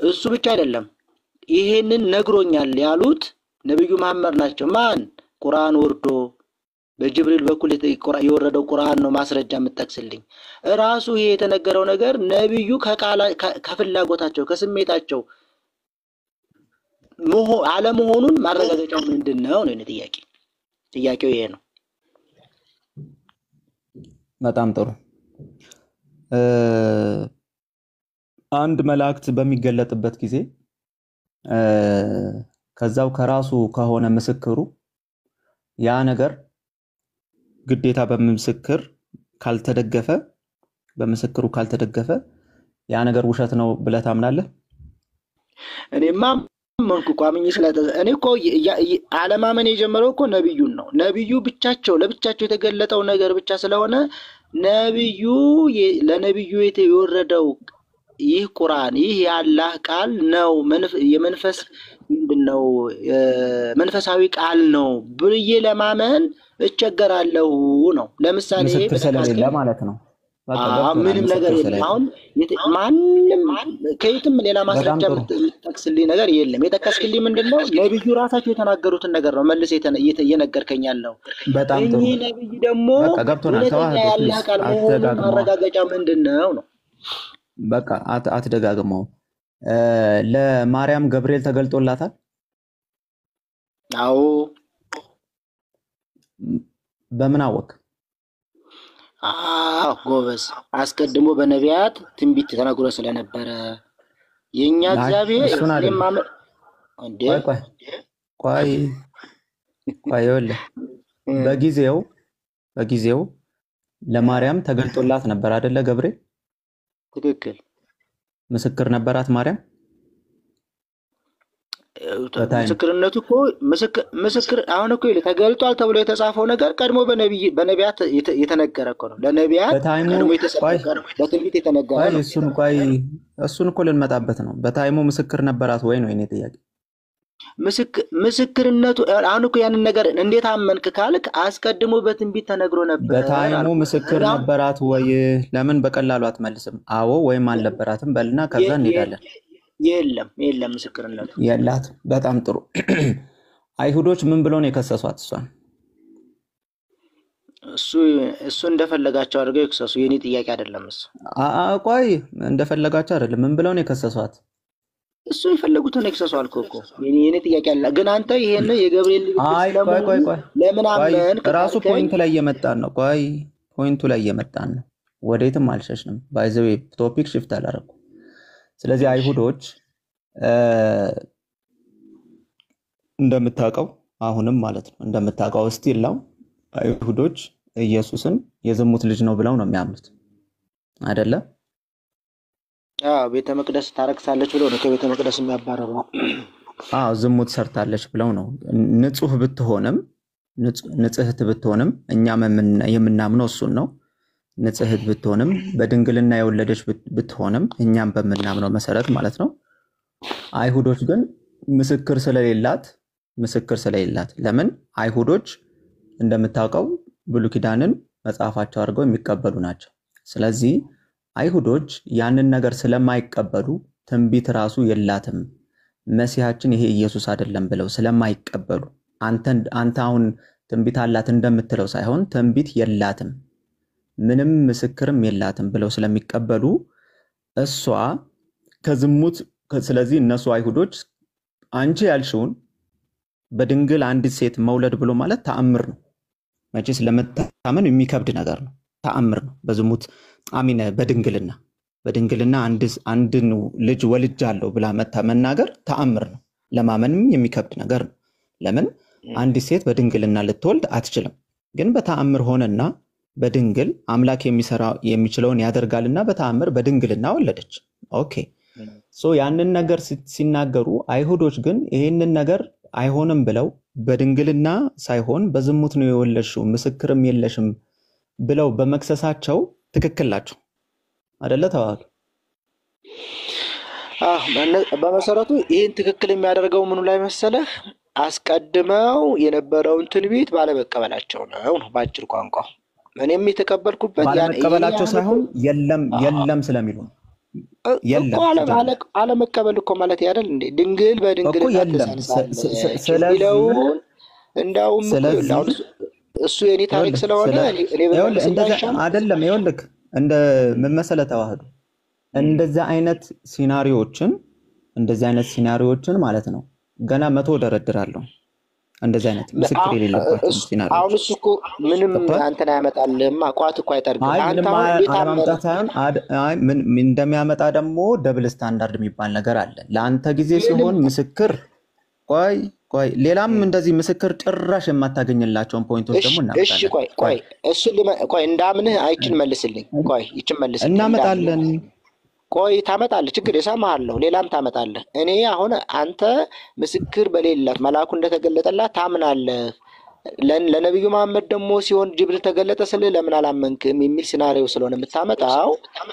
እሱ ብቻ አይደለም ይሄንን ነግሮኛል ያሉት ነብዩ መሐመድ ናቸው። ማን? ቁርአን ወርዶ በጅብሪል በኩል የወረደው ቁርአን ነው ማስረጃ የምትጠቅስልኝ። ራሱ ይሄ የተነገረው ነገር ነብዩ ከፍላጎታቸው ከስሜታቸው አለመሆኑን ማረጋገጫው ምንድነው ነው ጥያቄ። ጥያቄው ይሄ ነው። በጣም ጥሩ። አንድ መላእክት በሚገለጥበት ጊዜ ከዛው ከራሱ ከሆነ ምስክሩ ያ ነገር ግዴታ በምስክሩ ካልተደገፈ ያ ነገር ውሸት ነው ብለህ ታምናለህ? እኔማ መንኩ ቋምኝ እኔ እኮ አለማመን የጀመረው እኮ ነብዩን ነው። ነብዩ ለብቻቸው የተገለጠው ነገር ብቻ ስለሆነ ለነብዩ የወረደው ይህ ቁርአን ይህ የአላህ ቃል ነው የመንፈስ ምንድነው መንፈሳዊ ቃል ነው ብዬ ለማመን እቸገራለሁ ነው። ለምሳሌ ምስክር ስለሌለ ማለት ነው። ምንም ነገር የለም። አሁን ማንንም ከየትም ሌላ ማስረጃ የምትጠቅስልኝ ነገር የለም። የጠቀስክልኝ ምንድነው ነብዩ ራሳቸው የተናገሩትን ነገር ነው መልስ እየነገርከኝ ያለው። ይሄ ነብይ ደግሞ ያላህ ቃል መሆኑን ማረጋገጫ ምንድነው ነው? በቃ አትደጋግመው። ለማርያም ገብርኤል ተገልጦላታል? አዎ። በምን አወቅ? ጎበዝ። አስቀድሞ በነቢያት ትንቢት ተነግሮ ስለነበረ የኛ እግዚአብሔር በጊዜው ለማርያም ተገልጦላት ነበር አይደለ? ገብርኤል ትክክል። ምስክር ነበራት ማርያም። ምስክርነቱ እኮ ምስክር አሁን እኮ ተገልጧል ተብሎ የተጻፈው ነገር ቀድሞ በነቢያት የተነገረ እኮ ነው። ለነቢያት ቀድሞ የተሰጠው በትንቢት የተነገረ ነው። እሱን እኮ ልንመጣበት ነው። በታይሙ ምስክር ነበራት ወይ ነው የኔ ጥያቄ። ምስክርነቱ አሁን እኮ ያንን ነገር እንዴት አመንክ ካልክ አስቀድሞ በትንቢት ተነግሮ ነበር። በታይሙ ምስክር ነበራት ወይ? ለምን በቀላሉ አትመልስም? አዎ ወይም አልነበራትም በልና ከዛ እንሄዳለን። የለም ምስክርነቱ የላት። በጣም ጥሩ። አይሁዶች ምን ብለው ነው የከሰሷት እሷን? እሱ እሱ እንደፈለጋቸው አድርገው ይክሰሱ። የኔ ጥያቄ አይደለም እሱ። ቆይ እንደፈለጋቸው አይደለም። ምን ብለው ነው የከሰሷት? እሱ የፈለጉትን ይክሰሱ አልኩህ እኮ። የኔ ጥያቄ አለ። ግን አንተ ይሄን የገብርኤል ልጅ ቆይ ለምን አመን? ራሱ ፖይንት ላይ እየመጣን ነው። ቆይ ፖይንቱ ላይ እየመጣን ነው። ወዴትም አልሸሽንም። ባይ ዘ ዌይ ቶፒክ ሽፍት አላደረኩም። ስለዚህ አይሁዶች እንደምታውቀው አሁንም ማለት ነው እንደምታውቀው ስቲል ነው አይሁዶች ኢየሱስን የዝሙት ልጅ ነው ብለው ነው የሚያምኑት አይደለ? ቤተ መቅደስ ታረክሳለች ብለው ነው ከቤተ መቅደስ የሚያባረረው። ዝሙት ሰርታለች ብለው ነው። ንጹህ ብትሆንም ንጽህት ብትሆንም እኛም የምናምነው እሱን ነው። ንጽህት ብትሆንም በድንግልና የወለደች ብትሆንም እኛም በምናምነው መሰረት ማለት ነው። አይሁዶች ግን ምስክር ስለሌላት ለምን? አይሁዶች እንደምታውቀው ብሉይ ኪዳንን መጽሐፋቸው አድርገው የሚቀበሉ ናቸው። ስለዚህ አይሁዶች ያንን ነገር ስለማይቀበሉ ትንቢት ራሱ የላትም መሲሐችን ይሄ ኢየሱስ አይደለም ብለው ስለማይቀበሉ አንተ አሁን ትንቢት አላት እንደምትለው ሳይሆን ትንቢት የላትም ምንም ምስክርም የላትም ብለው ስለሚቀበሉ እሷ ከዝሙት ስለዚህ እነሱ አይሁዶች አንቺ ያልሽውን በድንግል አንዲት ሴት መውለድ ብሎ ማለት ተአምር ነው። መቼስ ለመታመን የሚከብድ ነገር ነው። ተአምር ነው። በዝሙት በድንግልና አንድን ልጅ ወልጃለሁ ብላ መናገር ተአምር ነው። ለማመንም የሚከብድ ነገር ነው። ለምን አንዲት ሴት በድንግልና ልትወልድ አትችልም። ግን በተአምር ሆነና በድንግል አምላክ የሚችለውን ያደርጋልና በተአምር በድንግልና ወለደች። ኦኬ ያንን ነገር ሲናገሩ አይሁዶች ግን ይሄንን ነገር አይሆንም ብለው በድንግልና ሳይሆን በዝሙት ነው የወለድሽው ምስክርም የለሽም ብለው በመክሰሳቸው ትክክል ናቸው አይደለ? ተዋል በመሰረቱ ይህን ትክክል የሚያደርገው ምኑ ላይ መሰለህ? አስቀድመው የነበረውን ትንቢት ባለመቀበላቸው ነው ባጭር ቋንቋ። እኔም የተቀበልኩበት ባለመቀበላቸው ሳይሆን የለም ስለሚሉ ነው። አለመቀበል እኮ ማለት ያደል እንዴ? ድንግል በድንግል እንደውም እሱ የኔ ታሪክ ስለሆነ አይደለም። ይኸውልህ እንደ ምን መሰለህ ተዋህዶ እንደዚህ አይነት ሲናሪዎችን ማለት ነው ገና 100 ደረድራለሁ። እንደዚህ አይነት ምስክር የሌለባቸው ሲናሪዎች አሁን እሱ እኮ ምንም አንተን አያመጣልህም። አቋት እኮ አይጠርግም። ምን እንደሚያመጣ ደግሞ ደብል ስታንዳርድ የሚባል ነገር አለ። ለአንተ ጊዜ ሲሆን ምስክር ቆይ ሌላም እንደዚህ ምስክር ጭራሽ የማታገኝላቸውን ፖይንቶች ደግሞ እናመጣለን። ቆይ እንዳምንህ አይችን መልስልኝ። ይችን መልስልኝ እናመጣለን። ታመጣለህ፣ ችግር የሰማሃለሁ። ሌላም ታመጣለህ። እኔ አሁን አንተ ምስክር በሌላት መልአኩ እንደተገለጠላት ታምናለህ። ለነብዩ መሐመድ ደግሞ ሲሆን ጅብሪል ተገለጠ ስልህ ለምን አላመንክም የሚል ሲናሪዮ ስለሆነ የምታመጣው።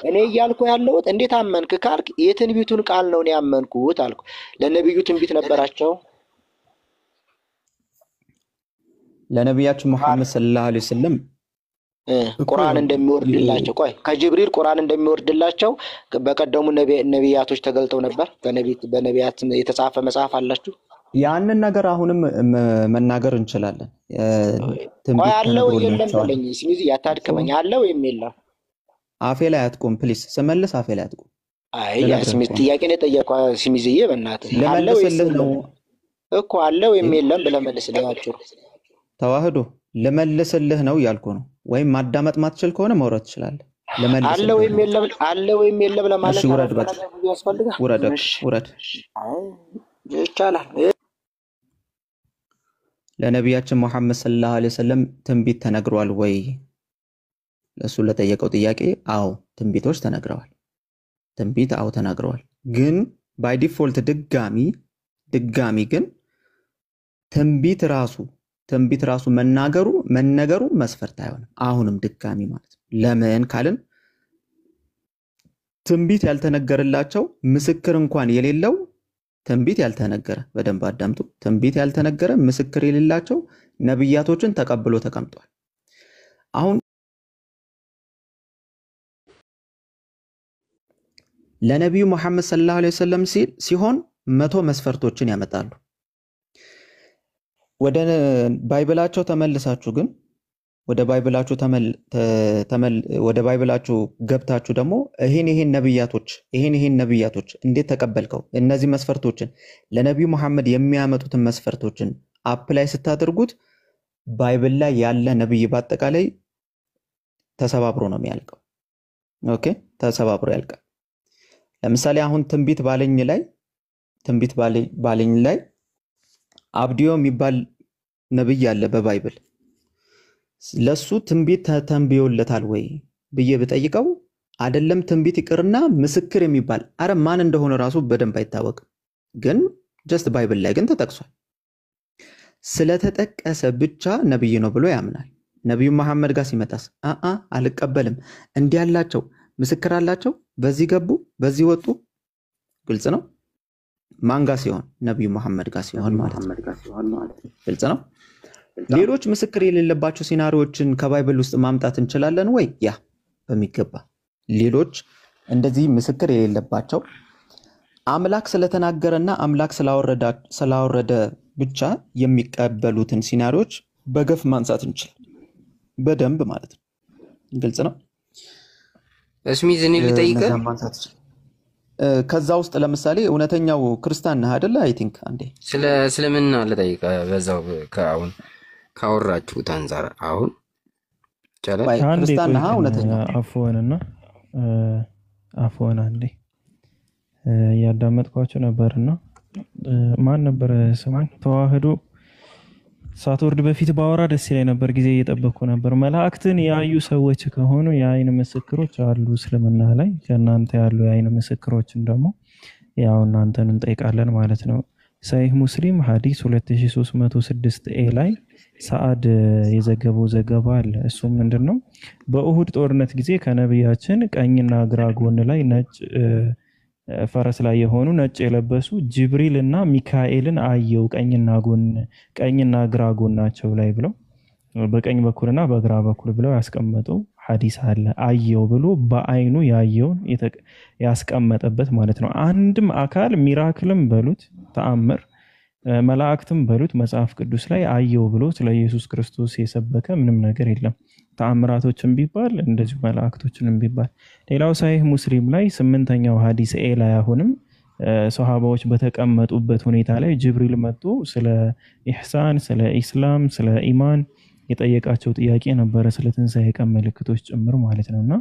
እኔ እያልኩ ያለሁት እንዴት አመንክ ካልክ የትንቢቱን ቃል ነው እኔ ያመንኩት አልኩ። ለነብዩ ትንቢት ነበራቸው። ለነብያችን መሐመድ ሰለላሁ ዐለይሂ ወሰለም ቁርአን እንደሚወርድላቸው ከጅብሪል ቁርአን እንደሚወርድላቸው በቀደሙ ነቢያቶች ተገልጠው ነበር። በነቢያት የተጻፈ መጽሐፍ አላችሁ። ያንን ነገር አሁንም መናገር እንችላለን። አለው የለም ብለኝ ስሚዚ ያታድከመኝ አለው ወይም የለም። አፌ ላይ አትቆም ፕሊስ። ስመልስ አፌ ላይ አትቆም። ያ ስሚዚ ጥያቄ ነው የጠየቀው። ስሚዚዬ በእናትህ አለው እኮ አለው ወይም የለም ብለህ መልስልኝ። አጭሩ ተዋህዶ ልመልስልህ ነው ያልኩ ነው። ወይም ማዳመጥ ማትችል ከሆነ መውረድ ትችላለህ። አለው ወይም የለም ለማለት ውረድ ይቻላል። ለነቢያችን መሐመድ ሰለላሁ ዐለይሂ ወሰለም ትንቢት ተነግሯል ወይ? ለሱ ለጠየቀው ጥያቄ አዎ ትንቢቶች ተነግረዋል። ተናግረዋል። ግን ባይ ዲፎልት ድጋሚ ግን ትንቢት ራሱ መነገሩ መስፈርት አይሆንም። አሁንም ድጋሚ ማለት ነው። ለምን ካልን ትንቢት ያልተነገረላቸው ምስክር እንኳን የሌለው ትንቢት ያልተነገረ በደንብ አዳምጡ። ትንቢት ያልተነገረ ምስክር የሌላቸው ነብያቶችን ተቀብሎ ተቀምጧል። አሁን ለነብዩ መሐመድ ሰለላሁ ዐለይሂ ወሰለም ሲሆን 100 መስፈርቶችን ያመጣሉ። ወደ ባይብላቸው ተመልሳችሁ ግን ወደ ባይብላችሁ ገብታችሁ ደግሞ ይሄን ነብያቶች እንዴት ተቀበልከው? እነዚህ መስፈርቶችን ለነቢዩ መሐመድ የሚያመጡትን መስፈርቶችን አፕላይ ስታደርጉት ባይብል ላይ ያለ ነብይ በአጠቃላይ ተሰባብሮ ነው የሚያልቀው። ኦኬ፣ ተሰባብሮ ያልቃል። ለምሳሌ አሁን ትንቢት ባለኝ ላይ አብዲዮ የሚባል ነብይ አለ በባይብል። ለሱ ትንቢት ተንብዮለታል ወይ ብዬ ብጠይቀው አይደለም ትንቢት ይቅርና ምስክር የሚባል ማን እንደሆነ ራሱ በደንብ አይታወቅም። ግን ጀስት ባይብል ላይ ግን ተጠቅሷል። ስለተጠቀሰ ብቻ ነብይ ነው ብሎ ያምናል። ነብዩ መሐመድ ጋር ሲመጣስ አልቀበልም፣ እንዲህ ያላቸው ምስክር አላቸው፣ በዚህ ገቡ በዚህ ወጡ፣ ግልጽ ነው። ማን ጋር ሲሆን? ነብዩ መሐመድ ጋር ሲሆን ማለት ነው። ግልጽ ነው። ሌሎች ምስክር የሌለባቸው ሲናሪዎችን ከባይብል ውስጥ ማምጣት እንችላለን ወይ? ያ በሚገባ ሌሎች እንደዚህ ምስክር የሌለባቸው አምላክ ስለተናገረና አምላክ ስላወረደ ብቻ የሚቀበሉትን ሲናሪዎች በገፍ ማንሳት እንችላለን፣ በደንብ ማለት ነው። ግልጽ ነው። እስሚዝ እኔ ልጠይቅህ፣ ከዛ ውስጥ ለምሳሌ እውነተኛው ክርስቲያን ነህ አይደለ? አይ ቲንክ አንዴ ስለ እስልምና ልጠይቅህ በዛው ከአሁን ካወራችሁት አንፃር አሁን ይቻላል። ክርስቲያን ነህ እውነተኛው? አፎን አንዴ ያዳመጥኳቸው ነበርና ማን ነበር ስሙን ተዋህዶ ሳትወርድ በፊት ባወራ ደስ ይለኝ ነበር። ጊዜ እየጠበቅኩ ነበር። መላእክትን ያዩ ሰዎች ከሆኑ የአይን ምስክሮች አሉ እስልምና ላይ። ከእናንተ ያሉ የአይን ምስክሮችን ደግሞ ያው እናንተን እንጠይቃለን ማለት ነው። ሰሂህ ሙስሊም ሐዲስ 2306 ኤ ላይ ሰዓድ የዘገበው ዘገባ አለ። እሱም ምንድነው? በኡሁድ ጦርነት ጊዜ ከነብያችን ቀኝና ግራ ጎን ላይ ነጭ ፈረስ ላይ የሆኑ ነጭ የለበሱ ጅብሪል እና ሚካኤልን አየው ቀኝና ግራ ጎናቸው ላይ ብለው በቀኝ በኩልና በግራ በኩል ብለው ያስቀመጡ ሐዲስ አለ። አየው ብሎ በአይኑ ያየውን ያስቀመጠበት ማለት ነው። አንድም አካል ሚራክልም በሉት ተአምር መላእክትም በሉት መጽሐፍ ቅዱስ ላይ አየው ብሎ ስለ ኢየሱስ ክርስቶስ የሰበከ ምንም ነገር የለም። ተአምራቶችን ቢባል እንደዚሁ መላእክቶችንም ቢባል። ሌላው ሰሂህ ሙስሊም ላይ 8ኛው ሐዲስ ኤ ላይ አሁንም ሱሐባዎች በተቀመጡበት ሁኔታ ላይ ጅብሪል መጥቶ ስለ ኢህሳን፣ ስለ ኢስላም፣ ስለ ኢማን የጠየቃቸው ጥያቄ ነበረ፣ ስለ ትንሣኤ ቀን ምልክቶች ጭምር ማለት ነውና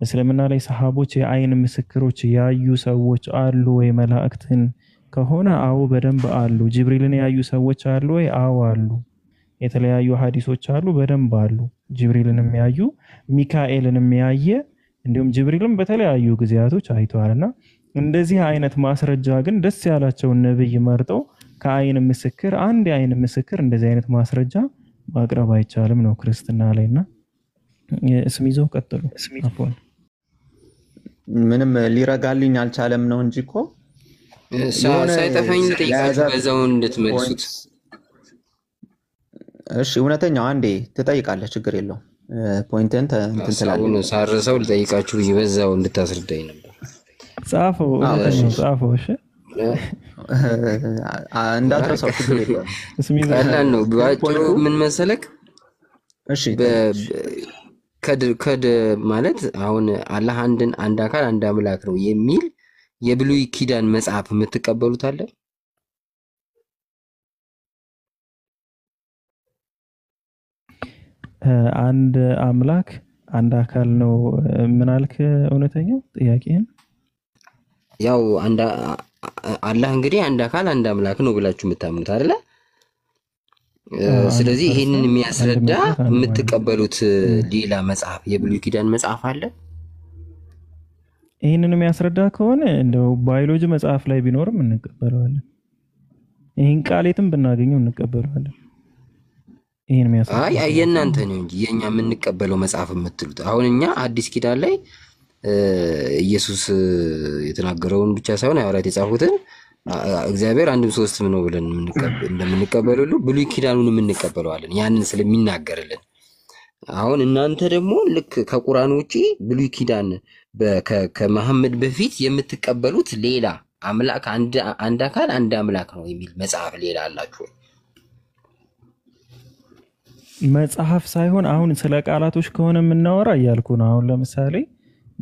እስልምና ላይ ሰሃቦች የአይን ምስክሮች ያዩ ሰዎች አሉ ወይ? መላእክትን ከሆነ አዎ በደንብ አሉ። ጅብሪልን ያዩ ሰዎች አሉ ወይ? አዎ አሉ። የተለያዩ ሐዲሶች አሉ፣ በደንብ አሉ። ጅብሪልንም ያዩ ሚካኤልንም ያየ እንዲሁም ጅብሪልም በተለያዩ ጊዜያቶች አይተዋልና እንደዚህ አይነት ማስረጃ ግን ደስ ያላቸውን ነብይ መርጠው ከአይን ምስክር አንድ የአይን ምስክር እንደዚህ አይነት ማስረጃ ማቅረብ አይቻልም ነው ክርስትና ላይና እስሚዞ ቀጥሉ። አፎን ምንም ሊረጋልኝ አልቻለም ነው እንጂ እኮ ሳይጠፋኝ ጠይቃችሁ በዛው እንድትመልሱት። እሺ እውነተኛው አንዴ ትጠይቃለህ፣ ችግር የለውም። ፖይንትን እንትን ትላለህ። ነው ሳርሰው ልጠይቃችሁ በዛው እንድታስረዳኝ ነበር። ጻፈው። እሺ እንዳትረሳው፣ ችግር የለውም። ቀላል ነው። ባጭሩ ምን መሰለክ? እሺ ከድ ማለት አሁን አላህ አንድ አካል አንድ አምላክ ነው የሚል የብሉይ ኪዳን መጽሐፍ የምትቀበሉት አለ? አንድ አምላክ አንድ አካል ነው ምን አልክ? እውነተኛው ጥያቄን ያው አላህ እንግዲህ አንድ አካል አንድ አምላክ ነው ብላችሁ የምታምኑት አይደለ? ስለዚህ ይሄንን የሚያስረዳ የምትቀበሉት ሌላ መጽሐፍ የብሉይ ኪዳን መጽሐፍ አለ? ይሄንን የሚያስረዳ ከሆነ እንደው ባዮሎጂ መጽሐፍ ላይ ቢኖርም እንቀበለዋለን። ይሄን ቃሌትም ብናገኘው እንቀበለዋለን። ይሄን የሚያስረዳ አይ የእናንተ ነው እንጂ የኛ የምንቀበለው መጽሐፍ የምትሉት አሁን እኛ አዲስ ኪዳን ላይ ኢየሱስ የተናገረውን ብቻ ሳይሆን ሐዋርያት የጻፉትን እግዚአብሔር አንድም ሶስትም ነው ብለን እንደምንቀበለው ሁሉ ብሉይ ኪዳኑን እንቀበለዋለን ያንን ስለሚናገርልን። አሁን እናንተ ደግሞ ልክ ከቁርአን ውጪ ብሉይ ኪዳን ከመሐመድ በፊት የምትቀበሉት ሌላ አምላክ አንድ አካል አንድ አምላክ ነው የሚል መጽሐፍ ሌላ አላችሁ? መጽሐፍ ሳይሆን አሁን ስለ ቃላቶች ከሆነ የምናወራ እያልኩ ነው። አሁን ለምሳሌ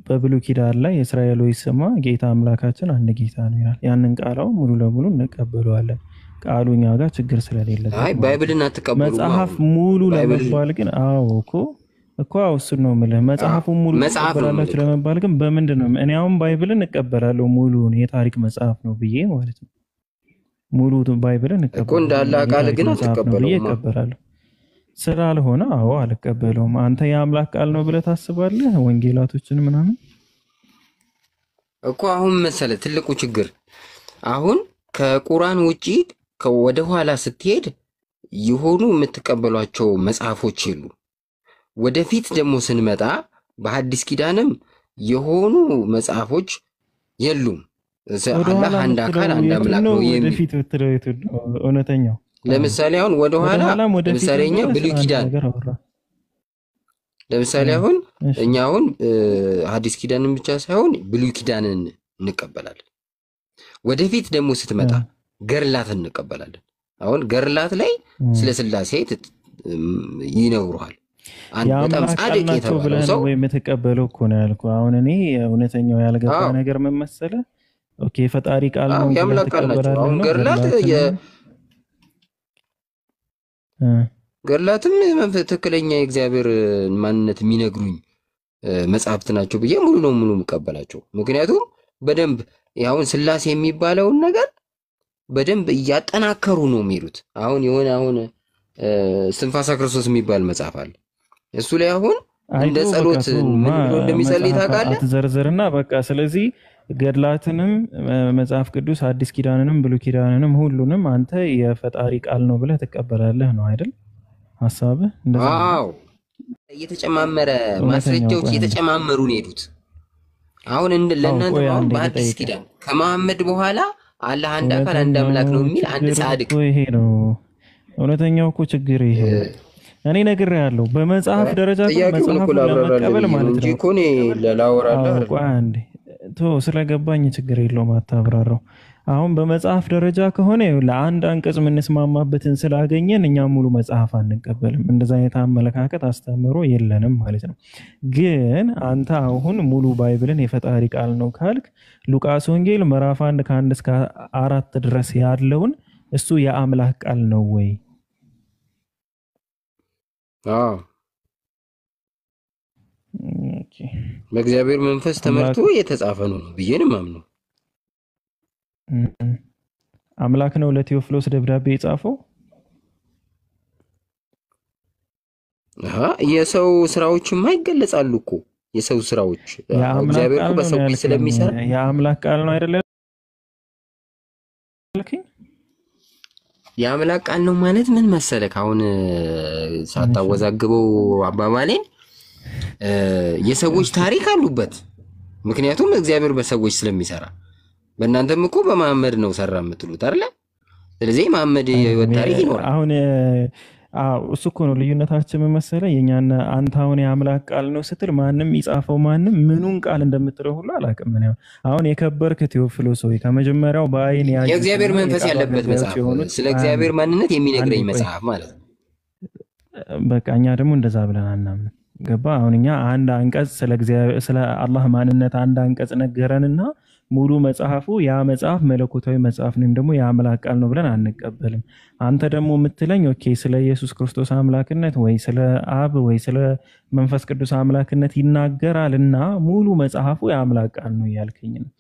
በብሉይ ኪዳን ላይ የእስራኤል ሆይ ስማ ጌታ አምላካችን አንድ ጌታ ነው ይላል። ያንን ቃላው ሙሉ ለሙሉ እንቀበለዋለን። ቃሉ እኛ ጋር ችግር ስለሌለበት አይ ባይብልን አትቀበሉም። መጽሐፍ ሙሉ ለመባል ግን አዎ እኮ እሱን ነው የምልህ። መጽሐፉን ሙሉ ትቀበላላችሁ ለመባል ግን በምንድን ነው? እኔ አሁን ባይብልን እቀበላለሁ ሙሉውን የታሪክ መጽሐፍ ነው ብዬ ማለት ነው። ሙሉ ባይብልን እቀበላለሁ እኮ እንዳለ ቃል ግን አትቀበለውም እቀበላለሁ ስላልሆነ አዎ አልቀበለውም። አንተ የአምላክ ቃል ነው ብለህ ታስባለህ? ወንጌላቶችን ምናምን እኮ አሁን መሰለህ ትልቁ ችግር አሁን ከቁርአን ውጪ ወደ ኋላ ስትሄድ የሆኑ የምትቀበሏቸው መጽሐፎች የሉ። ወደፊት ደግሞ ስንመጣ በሐዲስ ኪዳንም የሆኑ መጽሐፎች የሉም። አላህ አንድ አካል አንድ አምላክ ነው የሚል ወደፊት ብትለው እውነተኛው ለምሳሌ አሁን ወደ ኋላ ለምሳሌ እኛ ብሉይ ኪዳን ለምሳሌ አሁን እኛ አሁን ሐዲስ ኪዳንን ብቻ ሳይሆን ብሉይ ኪዳንን እንቀበላለን። ወደፊት ደግሞ ስትመጣ ገርላትን እንቀበላለን። አሁን ገርላት ላይ ስለ ስላሴ ይነግሩሃል። አንድ በጣም ጻድቅ የተባለው ሰው ወይ የምትቀበለው እኮ ነው ያልኩህ። አሁን እኔ እውነተኛው ያልገባ ነገር ምን መሰለህ? ኦኬ ፈጣሪ ቃል ነው ያምላክ ቃል ናቸው። አሁን ገርላትም ትክክለኛ የእግዚአብሔር ማንነት የሚነግሩኝ መጽሐፍት ናቸው ብዬ ሙሉ ነው ሙሉ የምቀበላቸው። ምክንያቱም በደንብ ያውን ስላሴ የሚባለውን ነገር በደንብ እያጠናከሩ ነው የሚሉት። አሁን የሆነ አሁን እስትንፋሰ ክርስቶስ የሚባል መጽሐፍ አለ። እሱ ላይ አሁን እንደ ጸሎት ምን ብሎ እንደሚጸልይ ታውቃለህ? አትዘርዝርና በቃ ስለዚህ ገድላትንም መጽሐፍ ቅዱስ አዲስ ኪዳንንም ብሉይ ኪዳንንም ሁሉንም አንተ የፈጣሪ ቃል ነው ብለህ ትቀበላለህ ነው አይደል ሐሳብህ? እንደዛ ነው። አዎ እየተጨማመረ ማስረጃዎች እየተጨማመሩ ነው የሄዱት። አሁን ለእናንተ አሁን በአዲስ ኪዳን ከመሐመድ በኋላ አላህ አንድ አካል አንድ አምላክ ነው የሚል አንድ ጻድቅ ይሄ ነው እውነተኛው እኮ ችግር ይሄ እኔ ነግሬሃለሁ። በመጽሐፍ ደረጃ መጽሐፍ ለመቀበል ማለት ነው እንጂ ኮኔ ለላወራለህ አንዴ ስለገባኝ ችግር የለውም አታብራራው። አሁን በመጽሐፍ ደረጃ ከሆነ ለአንድ አንቀጽ የምንስማማበትን ስላገኘን እኛ ሙሉ መጽሐፍ አንቀበልም። እንደዛ አይነት አመለካከት አስተምሮ የለንም ማለት ነው። ግን አንተ አሁን ሙሉ ባይብልን የፈጣሪ ቃል ነው ካልክ ሉቃስ ወንጌል ምዕራፍ 1 ከ1 እስከ 4 ድረስ ያለውን እሱ የአምላክ ቃል ነው ወይ? ኦኬ በእግዚአብሔር መንፈስ ተመርቶ የተጻፈ ነው ብዬ ነው የማምነው። አምላክ ነው ለቴዎፍሎስ ደብዳቤ የጻፈው? የሰው ስራዎችማ ይገለጻሉ እኮ የሰው ስራዎች እግዚአብሔር እኮ በሰው ስለሚሰራ የአምላክ ቃል ነው አይደለ? የአምላክ ቃል ነው ማለት ምን መሰለህ? አሁን ሳታወዛግበው አባባሌን የሰዎች ታሪክ አሉበት። ምክንያቱም እግዚአብሔር በሰዎች ስለሚሰራ በእናንተም እኮ በመሐመድ ነው ሰራ የምትሉት አይደለ? ስለዚህ መሐመድ የህይወት ታሪክ ይኖራል። አሁን እሱ እኮ ነው ልዩነታችን መሰለህ። የኛና አንተ አሁን የአምላክ ቃል ነው ስትል ማንም ይጻፈው ማንም ምኑን ቃል እንደምትለው ሁሉ አላውቅም። እኔ አሁን የከበርክ ቴዎፍሎስ ሆይ ከመጀመሪያው በአይን የእግዚአብሔር መንፈስ ያለበት መጽሐፍ ስለ እግዚአብሔር ማንነት የሚነግረኝ መጽሐፍ ማለት ነው። በቃ እኛ ደግሞ እንደዛ ብለን አናምንም። ገባ? አሁን እኛ አንድ አንቀጽ ስለ አላህ ማንነት አንድ አንቀጽ ነገረንና ሙሉ መጽሐፉ ያ መጽሐፍ መለኮታዊ መጽሐፍ ነው ደግሞ የአምላክ ቃል ነው ብለን አንቀበልም። አንተ ደግሞ የምትለኝ ኦኬ ስለ ኢየሱስ ክርስቶስ አምላክነት ወይ ስለ አብ ወይ ስለ መንፈስ ቅዱስ አምላክነት ይናገራልና ሙሉ መጽሐፉ የአምላክ ቃል ነው እያልከኝ ነው።